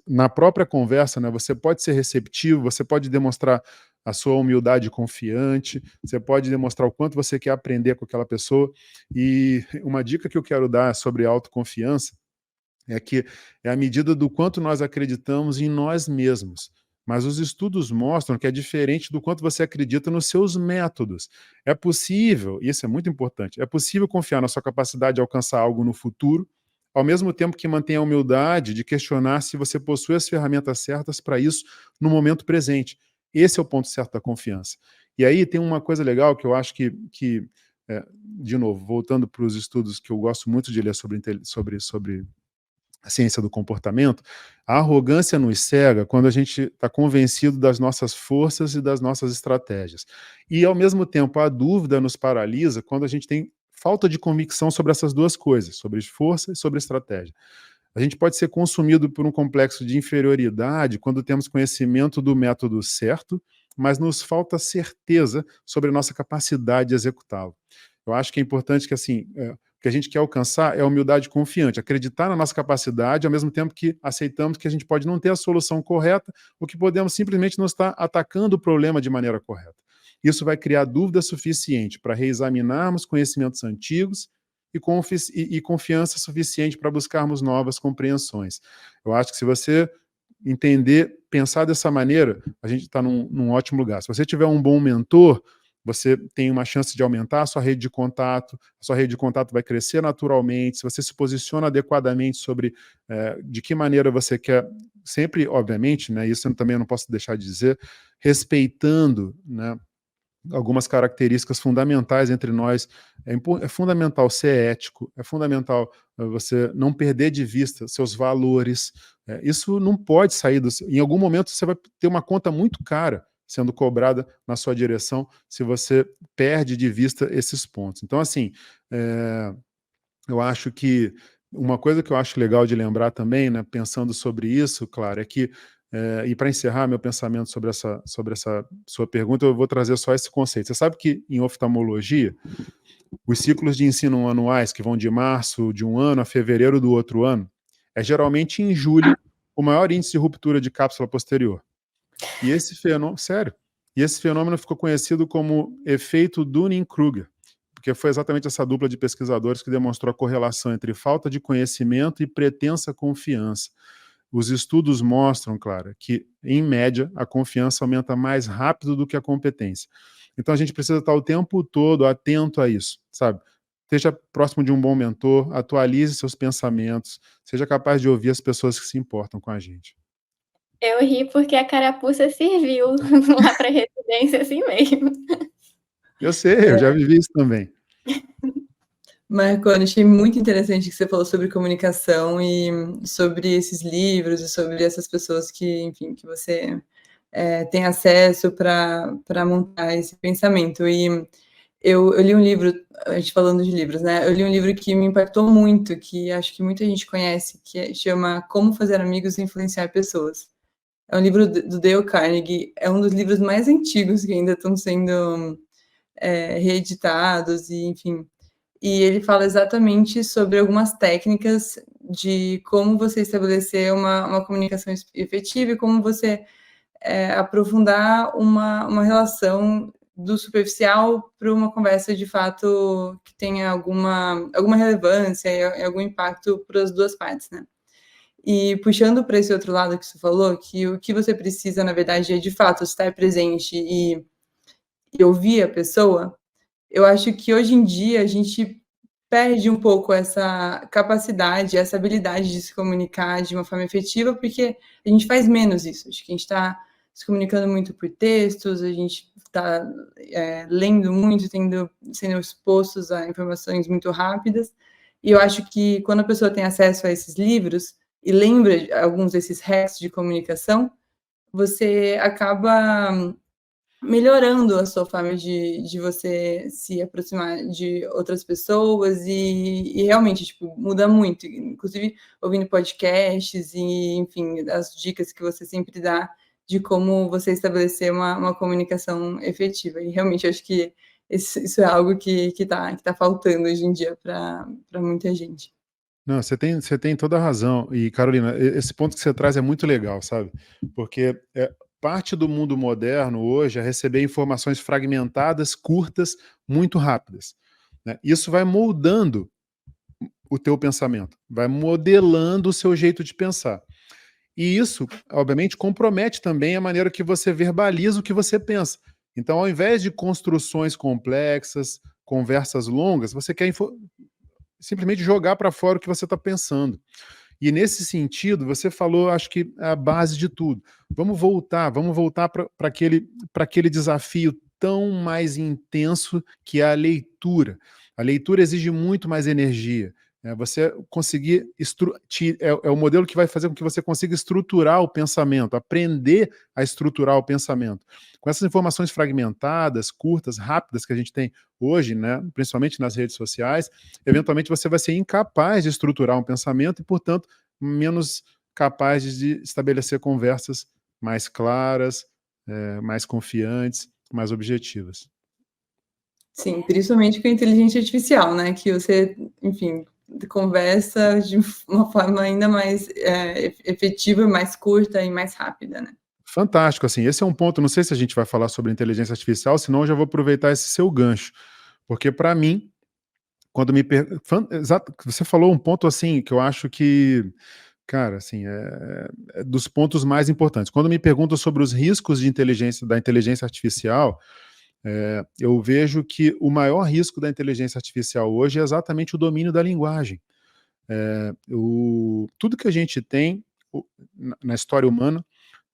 na própria conversa, né, você pode ser receptivo, você pode demonstrar a sua humildade confiante, você pode demonstrar o quanto você quer aprender com aquela pessoa. E uma dica que eu quero dar sobre autoconfiança é que é a medida do quanto nós acreditamos em nós mesmos. Mas os estudos mostram que é diferente do quanto você acredita nos seus métodos. É possível, e isso é muito importante, é possível confiar na sua capacidade de alcançar algo no futuro, ao mesmo tempo que mantém a humildade de questionar se você possui as ferramentas certas para isso no momento presente. Esse é o ponto certo da confiança. E aí tem uma coisa legal que eu acho que de novo, voltando para os estudos que eu gosto muito de ler sobre a ciência do comportamento, a arrogância nos cega quando a gente está convencido das nossas forças e das nossas estratégias. E, ao mesmo tempo, a dúvida nos paralisa quando a gente tem falta de convicção sobre essas duas coisas, sobre força e sobre estratégia. A gente pode ser consumido por um complexo de inferioridade quando temos conhecimento do método certo, mas nos falta certeza sobre a nossa capacidade de executá-lo. Eu acho que é importante que, assim, o que a gente quer alcançar é a humildade confiante, acreditar na nossa capacidade, ao mesmo tempo que aceitamos que a gente pode não ter a solução correta, ou que podemos simplesmente não estar atacando o problema de maneira correta. Isso vai criar dúvida suficiente para reexaminarmos conhecimentos antigos e confiança suficiente para buscarmos novas compreensões. Eu acho que se você entender, pensar dessa maneira, a gente está num ótimo lugar. Se você tiver um bom mentor, você tem uma chance de aumentar a sua rede de contato, a sua rede de contato vai crescer naturalmente, se você se posiciona adequadamente sobre de que maneira você quer, sempre, obviamente, né, isso eu também não posso deixar de dizer, respeitando, né, algumas características fundamentais entre nós. É fundamental ser ético, é fundamental você não perder de vista seus valores. Isso não pode sair em algum momento você vai ter uma conta muito cara sendo cobrada na sua direção se você perde de vista esses pontos. Então, assim, eu acho que uma coisa que eu acho legal de lembrar também, né, pensando sobre isso, claro, é que e para encerrar meu pensamento sobre essa sua pergunta, eu vou trazer só esse conceito. Você sabe que em oftalmologia, os ciclos de ensino anuais, que vão de março de um ano a fevereiro do outro ano, é geralmente em julho o maior índice de ruptura de cápsula posterior. E esse fenômeno, sério, e esse fenômeno ficou conhecido como efeito Dunning-Kruger, porque foi exatamente essa dupla de pesquisadores que demonstrou a correlação entre falta de conhecimento e pretensa confiança. Os estudos mostram, Clara, que, em média, a confiança aumenta mais rápido do que a competência. Então, a gente precisa estar o tempo todo atento a isso, sabe? Esteja próximo de um bom mentor, atualize seus pensamentos, seja capaz de ouvir as pessoas que se importam com a gente. Eu ri porque a carapuça serviu lá para residência assim mesmo. Eu sei, eu já vivi isso também. Marconi, achei muito interessante que você falou sobre comunicação e sobre esses livros e sobre essas pessoas que, enfim, que você tem acesso para montar esse pensamento. E eu li um livro, a gente falando de livros, né? Eu li um livro que me impactou muito, que acho que muita gente conhece, que chama Como Fazer Amigos e Influenciar Pessoas. É um livro do Dale Carnegie, é um dos livros mais antigos que ainda estão sendo reeditados, e enfim. E ele fala exatamente sobre algumas técnicas de como você estabelecer uma comunicação efetiva e como você aprofundar uma relação do superficial para uma conversa de fato que tenha alguma relevância e algum impacto para as duas partes, né? E puxando para esse outro lado que você falou, que o que você precisa, na verdade, é de fato estar presente e ouvir a pessoa, eu acho que hoje em dia a gente perde um pouco essa capacidade, essa habilidade de se comunicar de uma forma efetiva, porque a gente faz menos isso. Acho que a gente está se comunicando muito por textos, a gente está lendo muito, sendo expostos a informações muito rápidas. E eu acho que quando a pessoa tem acesso a esses livros e lembra alguns desses hacks de comunicação, você acaba melhorando a sua forma de você se aproximar de outras pessoas e realmente, tipo, muda muito. Inclusive, ouvindo podcasts e, enfim, as dicas que você sempre dá de como você estabelecer uma comunicação efetiva. E realmente, acho que isso é algo que tá faltando hoje em dia para muita gente. Não, você tem toda a razão. E, Carolina, esse ponto que você traz é muito legal, sabe? Porque parte do mundo moderno hoje é receber informações fragmentadas, curtas, muito rápidas, né? Isso vai moldando o teu pensamento, vai modelando o seu jeito de pensar. E isso, obviamente, compromete também a maneira que você verbaliza o que você pensa. Então, ao invés de construções complexas, conversas longas, você quer simplesmente jogar para fora o que você está pensando. E nesse sentido, você falou, acho que é a base de tudo. Vamos voltar para aquele desafio tão mais intenso que é a leitura. A leitura exige muito mais energia. Você conseguir é o modelo que vai fazer com que você consiga estruturar o pensamento, aprender a estruturar o pensamento. Com essas informações fragmentadas, curtas, rápidas que a gente tem hoje, né, principalmente nas redes sociais, eventualmente você vai ser incapaz de estruturar um pensamento e, portanto, menos capaz de estabelecer conversas mais claras, mais confiantes, mais objetivas. Sim, principalmente com a inteligência artificial, né? Que você, enfim, conversa de uma forma ainda mais efetiva, mais curta e mais rápida, né? fantástico, assim, esse é um ponto, não sei se a gente vai falar sobre inteligência artificial, senão eu já vou aproveitar esse seu gancho, porque para mim, quando me exato, você falou um ponto, assim, que eu acho que, cara, assim, é dos pontos mais importantes. Quando me perguntam sobre os riscos da inteligência artificial, eu vejo que o maior risco da inteligência artificial hoje é exatamente o domínio da linguagem. Tudo que a gente tem na história humana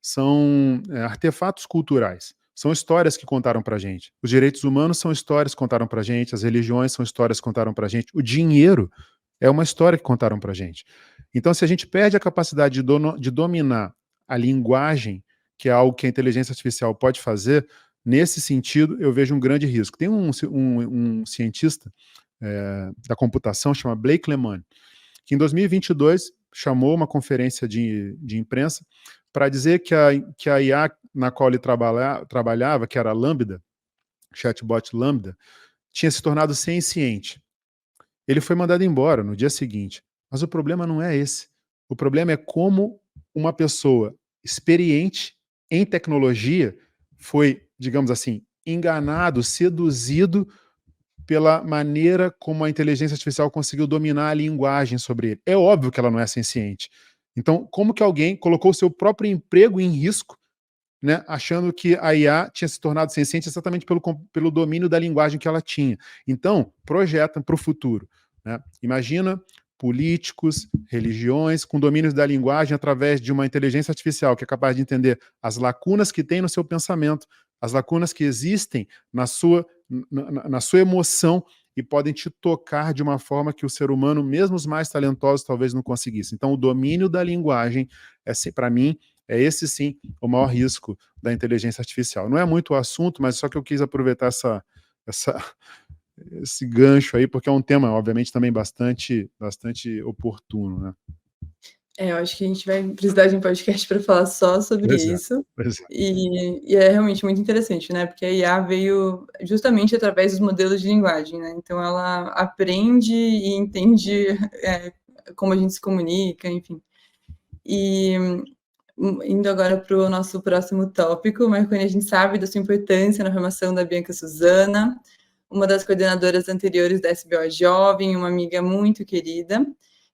são artefatos culturais, são histórias que contaram para gente. Os direitos humanos são histórias que contaram para gente, as religiões são histórias que contaram para gente, o dinheiro é uma história que contaram para gente. Então, se a gente perde a capacidade de dominar a linguagem, que é algo que a inteligência artificial pode fazer, nesse sentido, eu vejo um grande risco. Tem um cientista da computação, chama Blake Lemoine, que em 2022 chamou uma conferência de imprensa para dizer que a IA na qual ele trabalhava, que era a Lambda, chatbot Lambda, tinha se tornado senciente. Ele foi mandado embora no dia seguinte. Mas o problema não é esse. O problema é como uma pessoa experiente em tecnologia foi, digamos assim, enganado, seduzido pela maneira como a inteligência artificial conseguiu dominar a linguagem sobre ele. É óbvio que ela não é senciente. Então, como que alguém colocou o seu próprio emprego em risco, né, achando que a IA tinha se tornado senciente exatamente pelo domínio da linguagem que ela tinha? Então, projeta para o futuro, né? Imagina políticos, religiões com domínios da linguagem através de uma inteligência artificial que é capaz de entender as lacunas que tem no seu pensamento, as lacunas que existem na sua emoção e podem te tocar de uma forma que o ser humano, mesmo os mais talentosos, talvez não conseguisse. Então, o domínio da linguagem, para mim, é esse sim o maior risco da inteligência artificial. Não é muito o assunto, mas só que eu quis aproveitar esse gancho aí, porque é um tema, obviamente, também bastante oportuno, né? Eu acho que a gente vai precisar de um podcast para falar só sobre isso. E é realmente muito interessante, né? Porque a IA veio justamente através dos modelos de linguagem, né? Então ela aprende e entende como a gente se comunica, enfim. E indo agora para o nosso próximo tópico, Marconi, a gente sabe da sua importância na formação da Bianca Suzana, uma das coordenadoras anteriores da SBO Jovem, uma amiga muito querida,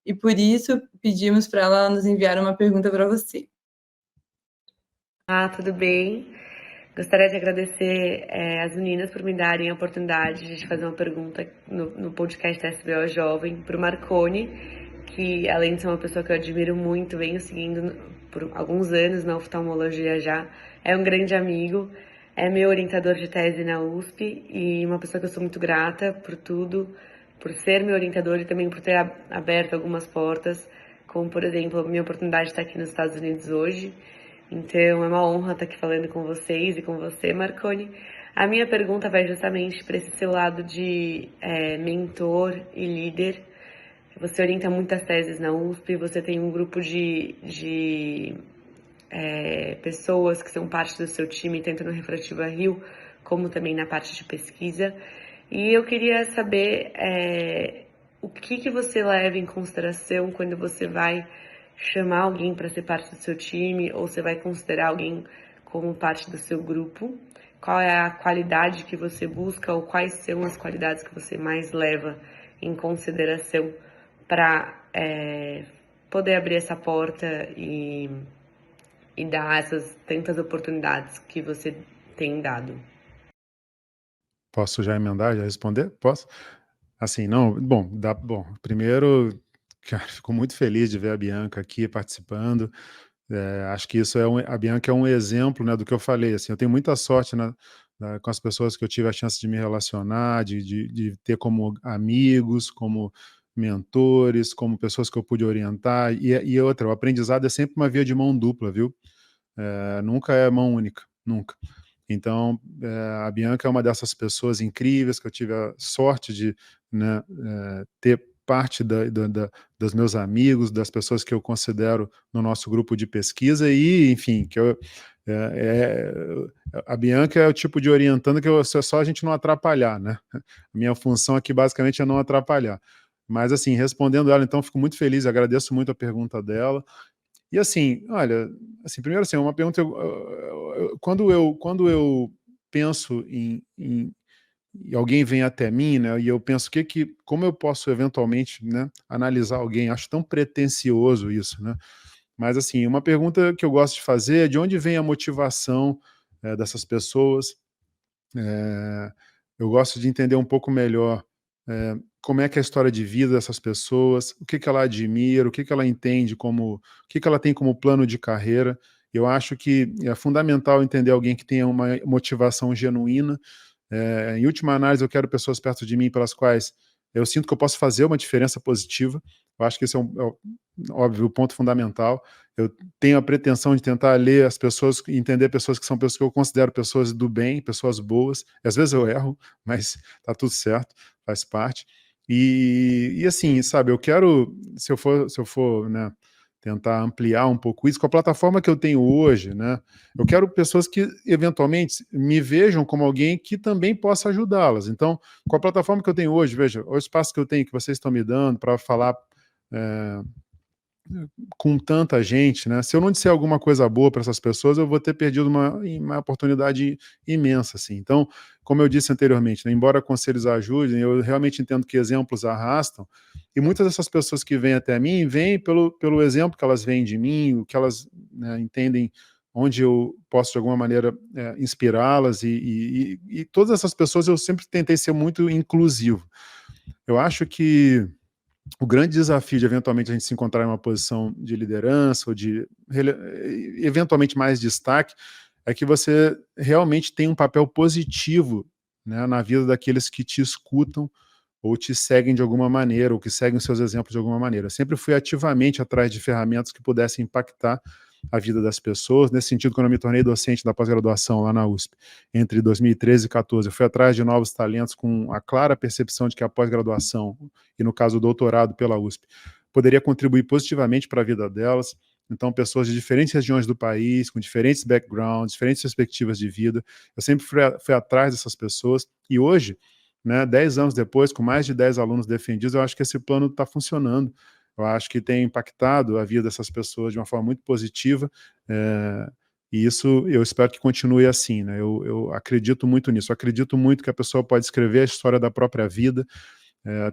e por isso pedimos para ela nos enviar uma pergunta para você. Tudo bem? Gostaria de agradecer as meninas por me darem a oportunidade de fazer uma pergunta no podcast da SBO Jovem para o Marconi, que além de ser uma pessoa que eu admiro muito, venho seguindo por alguns anos na oftalmologia já, é um grande amigo, é meu orientador de tese na USP e uma pessoa que eu sou muito grata por tudo, por ser meu orientador e também por ter aberto algumas portas, como por exemplo a minha oportunidade de estar aqui nos Estados Unidos hoje. Então é uma honra estar aqui falando com vocês e com você, Marconi. A minha pergunta vai justamente para esse seu lado de mentor e líder. Você orienta muitas teses na USP, você tem um grupo de pessoas que são parte do seu time, tanto no Refrativa Rio, como também na parte de pesquisa. E eu queria saber o que você leva em consideração quando você vai chamar alguém para ser parte do seu time, ou você vai considerar alguém como parte do seu grupo? Qual é a qualidade que você busca, ou quais são as qualidades que você mais leva em consideração para poder abrir essa porta e dar essas tantas oportunidades que você tem dado? Posso já emendar, já responder? Posso? Assim, não, bom, primeiro, cara, fico muito feliz de ver a Bianca aqui participando. Acho que isso a Bianca é um exemplo, né, do que eu falei. Assim, eu tenho muita sorte com as pessoas que eu tive a chance de me relacionar, de ter como amigos, como mentores, como pessoas que eu pude orientar. E outra, o aprendizado é sempre uma via de mão dupla, viu? Nunca é mão única, nunca. Então, a Bianca é uma dessas pessoas incríveis que eu tive a sorte de, né, ter parte dos meus amigos, das pessoas que eu considero no nosso grupo de pesquisa e, enfim, a Bianca é o tipo de orientando que é só a gente não atrapalhar, né? A minha função aqui basicamente é não atrapalhar. Mas, assim, respondendo ela, então, fico muito feliz, agradeço muito a pergunta dela. E assim, olha, assim, primeiro assim, uma pergunta, quando eu penso em e alguém vem até mim, né, e eu penso como eu posso eventualmente, né, analisar alguém, acho tão pretensioso isso, né, mas assim, uma pergunta que eu gosto de fazer é de onde vem a motivação, dessas pessoas. Eu gosto de entender um pouco melhor, como é que é a história de vida dessas pessoas, o que ela admira, o que ela entende como, o que ela tem como plano de carreira. Eu acho que é fundamental entender alguém que tenha uma motivação genuína. Em última análise, eu quero pessoas perto de mim pelas quais eu sinto que eu posso fazer uma diferença positiva. Eu acho que esse óbvio, o ponto fundamental. Eu tenho a pretensão de tentar ler as pessoas, entender pessoas que são pessoas que eu considero pessoas do bem, pessoas boas. E às vezes eu erro, mas tá tudo certo, faz parte. E assim, sabe, eu quero, se eu for, né, tentar ampliar um pouco isso, com a plataforma que eu tenho hoje, né, eu quero pessoas que, eventualmente, me vejam como alguém que também possa ajudá-las. Então, com a plataforma que eu tenho hoje, veja, o espaço que eu tenho, que vocês estão me dando para falar com tanta gente, né? Se eu não disser alguma coisa boa para essas pessoas, eu vou ter perdido uma oportunidade imensa, assim. Então, como eu disse anteriormente, né, embora conselhos ajudem, eu realmente entendo que exemplos arrastam, e muitas dessas pessoas que vêm até mim, vêm pelo exemplo que elas veem de mim, o que elas, né, entendem, onde eu posso, de alguma maneira, inspirá-las, e todas essas pessoas eu sempre tentei ser muito inclusivo. Eu acho que o grande desafio de eventualmente a gente se encontrar em uma posição de liderança ou de eventualmente mais destaque é que você realmente tem um papel positivo, né, na vida daqueles que te escutam ou te seguem de alguma maneira, ou que seguem os seus exemplos de alguma maneira. Eu sempre fui ativamente atrás de ferramentas que pudessem impactar a vida das pessoas. Nesse sentido, quando eu me tornei docente da pós-graduação lá na USP, entre 2013 e 2014, eu fui atrás de novos talentos com a clara percepção de que a pós-graduação, e no caso o doutorado pela USP, poderia contribuir positivamente para a vida delas. Então, pessoas de diferentes regiões do país, com diferentes backgrounds, diferentes perspectivas de vida. Eu sempre fui atrás dessas pessoas. E hoje, né, 10 anos depois, com mais de 10 alunos defendidos, eu acho que esse plano está funcionando. Eu acho que tem impactado a vida dessas pessoas de uma forma muito positiva, e isso eu espero que continue assim, né? Eu acredito muito nisso. Eu acredito muito que a pessoa pode escrever a história da própria vida.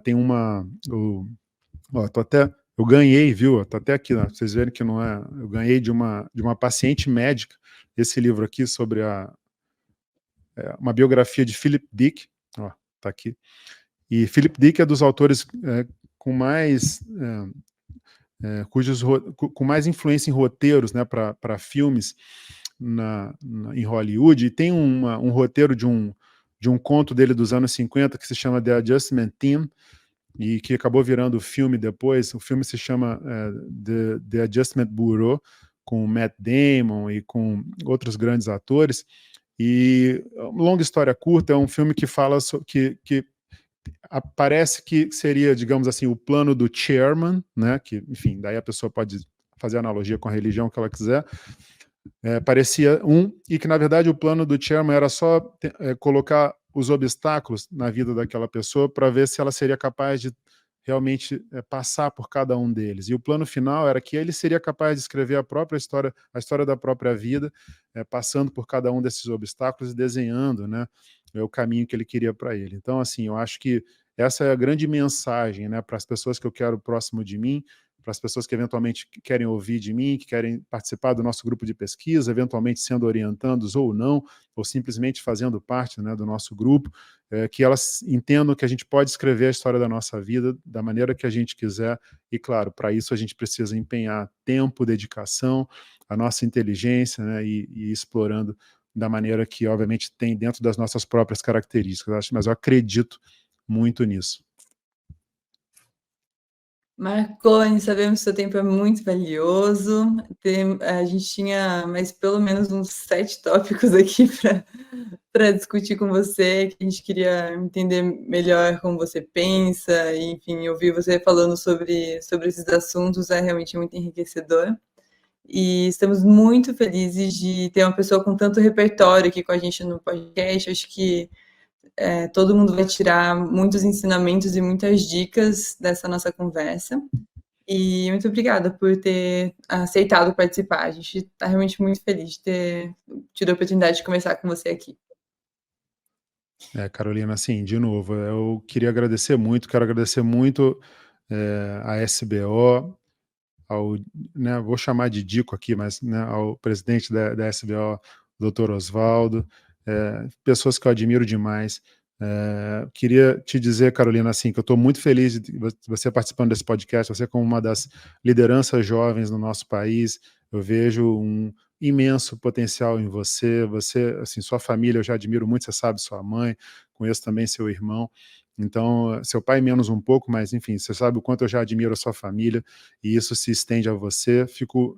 Tem uma... eu ganhei, viu? Tô até aqui, né? Vocês verem que não é... Eu ganhei de uma paciente médica esse livro aqui sobre uma biografia de Philip Dick. Ó, tá aqui. E Philip Dick é dos autores com mais com mais influência em roteiros, né, para filmes em Hollywood. E tem um roteiro de um conto dele dos anos 50 que se chama The Adjustment Team, e que acabou virando filme depois. O filme se chama The Adjustment Bureau, com Matt Damon e com outros grandes atores. E, longa história curta, é um filme que fala que parece que seria, digamos assim, o plano do chairman, né, que, enfim, daí a pessoa pode fazer analogia com a religião que ela quiser, parecia e que, na verdade, o plano do chairman era só colocar os obstáculos na vida daquela pessoa para ver se ela seria capaz de realmente passar por cada um deles. E o plano final era que ele seria capaz de escrever a própria história, a história da própria vida, passando por cada um desses obstáculos e desenhando, né, o caminho que ele queria para ele. Então, assim, eu acho que essa é a grande mensagem, né, para as pessoas que eu quero próximo de mim, para as pessoas que eventualmente querem ouvir de mim, que querem participar do nosso grupo de pesquisa, eventualmente sendo orientandos ou não, ou simplesmente fazendo parte, né, do nosso grupo, que elas entendam que a gente pode escrever a história da nossa vida da maneira que a gente quiser. E, claro, para isso a gente precisa empenhar tempo, dedicação, a nossa inteligência, né, e explorando da maneira que, obviamente, tem dentro das nossas próprias características. Mas eu acredito muito nisso. Marconi, sabemos que seu tempo é muito valioso. A gente tinha mais pelo menos uns 7 tópicos aqui para discutir com você, que a gente queria entender melhor como você pensa, e, enfim, ouvir você falando sobre esses assuntos é realmente muito enriquecedor. E estamos muito felizes de ter uma pessoa com tanto repertório aqui com a gente no podcast. Acho que todo mundo vai tirar muitos ensinamentos e muitas dicas dessa nossa conversa. E muito obrigada por ter aceitado participar. A gente está realmente muito feliz de ter tido a oportunidade de conversar com você aqui. Carolina, assim, de novo, eu queria agradecer muito, quero agradecer muito a SBO, ao, né, vou chamar de Dico aqui, mas né, ao presidente da SBO, Dr. Oswaldo, pessoas que eu admiro demais. Queria te dizer, Carolina, assim, que eu estou muito feliz de você participando desse podcast, você como uma das lideranças jovens no nosso país, eu vejo um imenso potencial em você, assim, sua família eu já admiro muito, você sabe, sua mãe, conheço também seu irmão, então, seu pai menos um pouco, mas enfim, você sabe o quanto eu já admiro a sua família, e isso se estende a você, fico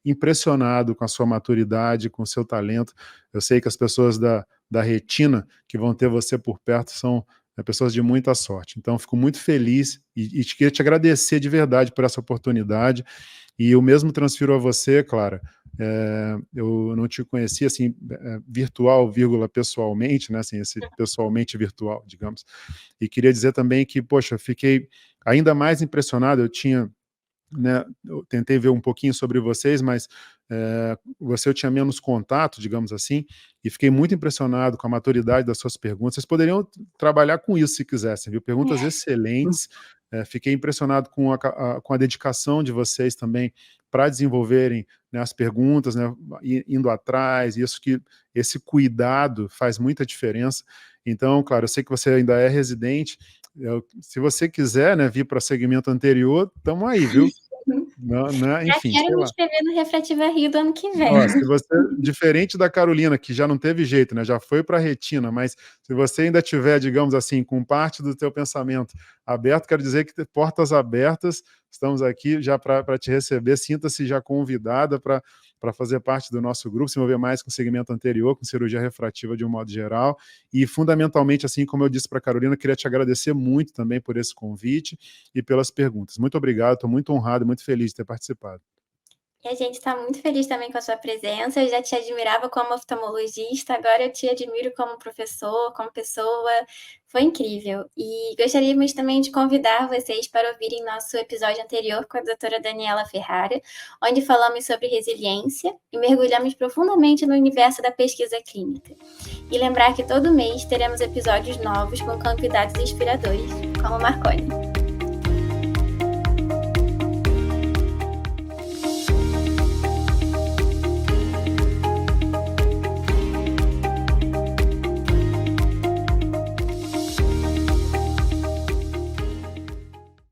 impressionado com a sua maturidade, com o seu talento, eu sei que as pessoas da Retina, que vão ter você por perto, são pessoas de muita sorte. Então, fico muito feliz e queria te agradecer de verdade por essa oportunidade. E eu mesmo transfiro a você, Clara. Eu não te conhecia assim, virtual, vírgula, pessoalmente, né? Assim, esse pessoalmente virtual, digamos. E queria dizer também que, poxa, fiquei ainda mais impressionado. Eu tinha, né, eu tentei ver um pouquinho sobre vocês, mas eu tinha menos contato, digamos assim, e fiquei muito impressionado com a maturidade das suas perguntas. Vocês poderiam trabalhar com isso se quisessem, viu? Perguntas excelentes. Fiquei impressionado com a dedicação de vocês também para desenvolverem, né, as perguntas, né, indo atrás, esse cuidado faz muita diferença. Então, claro, eu sei que você ainda é residente, se você quiser, né, vir para o segmento anterior, estamos aí, viu? Enfim, Já quero sei me lá. inscrever no Refrativa Rio do ano que vem. Ó, se você, diferente da Carolina, que já não teve jeito, né, já foi para a Retina, mas se você ainda tiver, digamos assim, com parte do teu pensamento aberto, quero dizer que portas abertas, estamos aqui já para te receber, sinta-se já convidada para fazer parte do nosso grupo, se envolver mais com o segmento anterior, com cirurgia refrativa de um modo geral, e fundamentalmente, assim como eu disse para a Carolina, queria te agradecer muito também por esse convite e pelas perguntas. Muito obrigado, estou muito honrado e muito feliz de ter participado. E a gente está muito feliz também com a sua presença. Eu já te admirava como oftalmologista, agora eu te admiro como professor, como pessoa. Foi incrível. E gostaríamos também de convidar vocês para ouvirem nosso episódio anterior com a doutora Daniela Ferrara, onde falamos sobre resiliência e mergulhamos profundamente no universo da pesquisa clínica. E lembrar que todo mês teremos episódios novos com convidados inspiradores, como Marconi.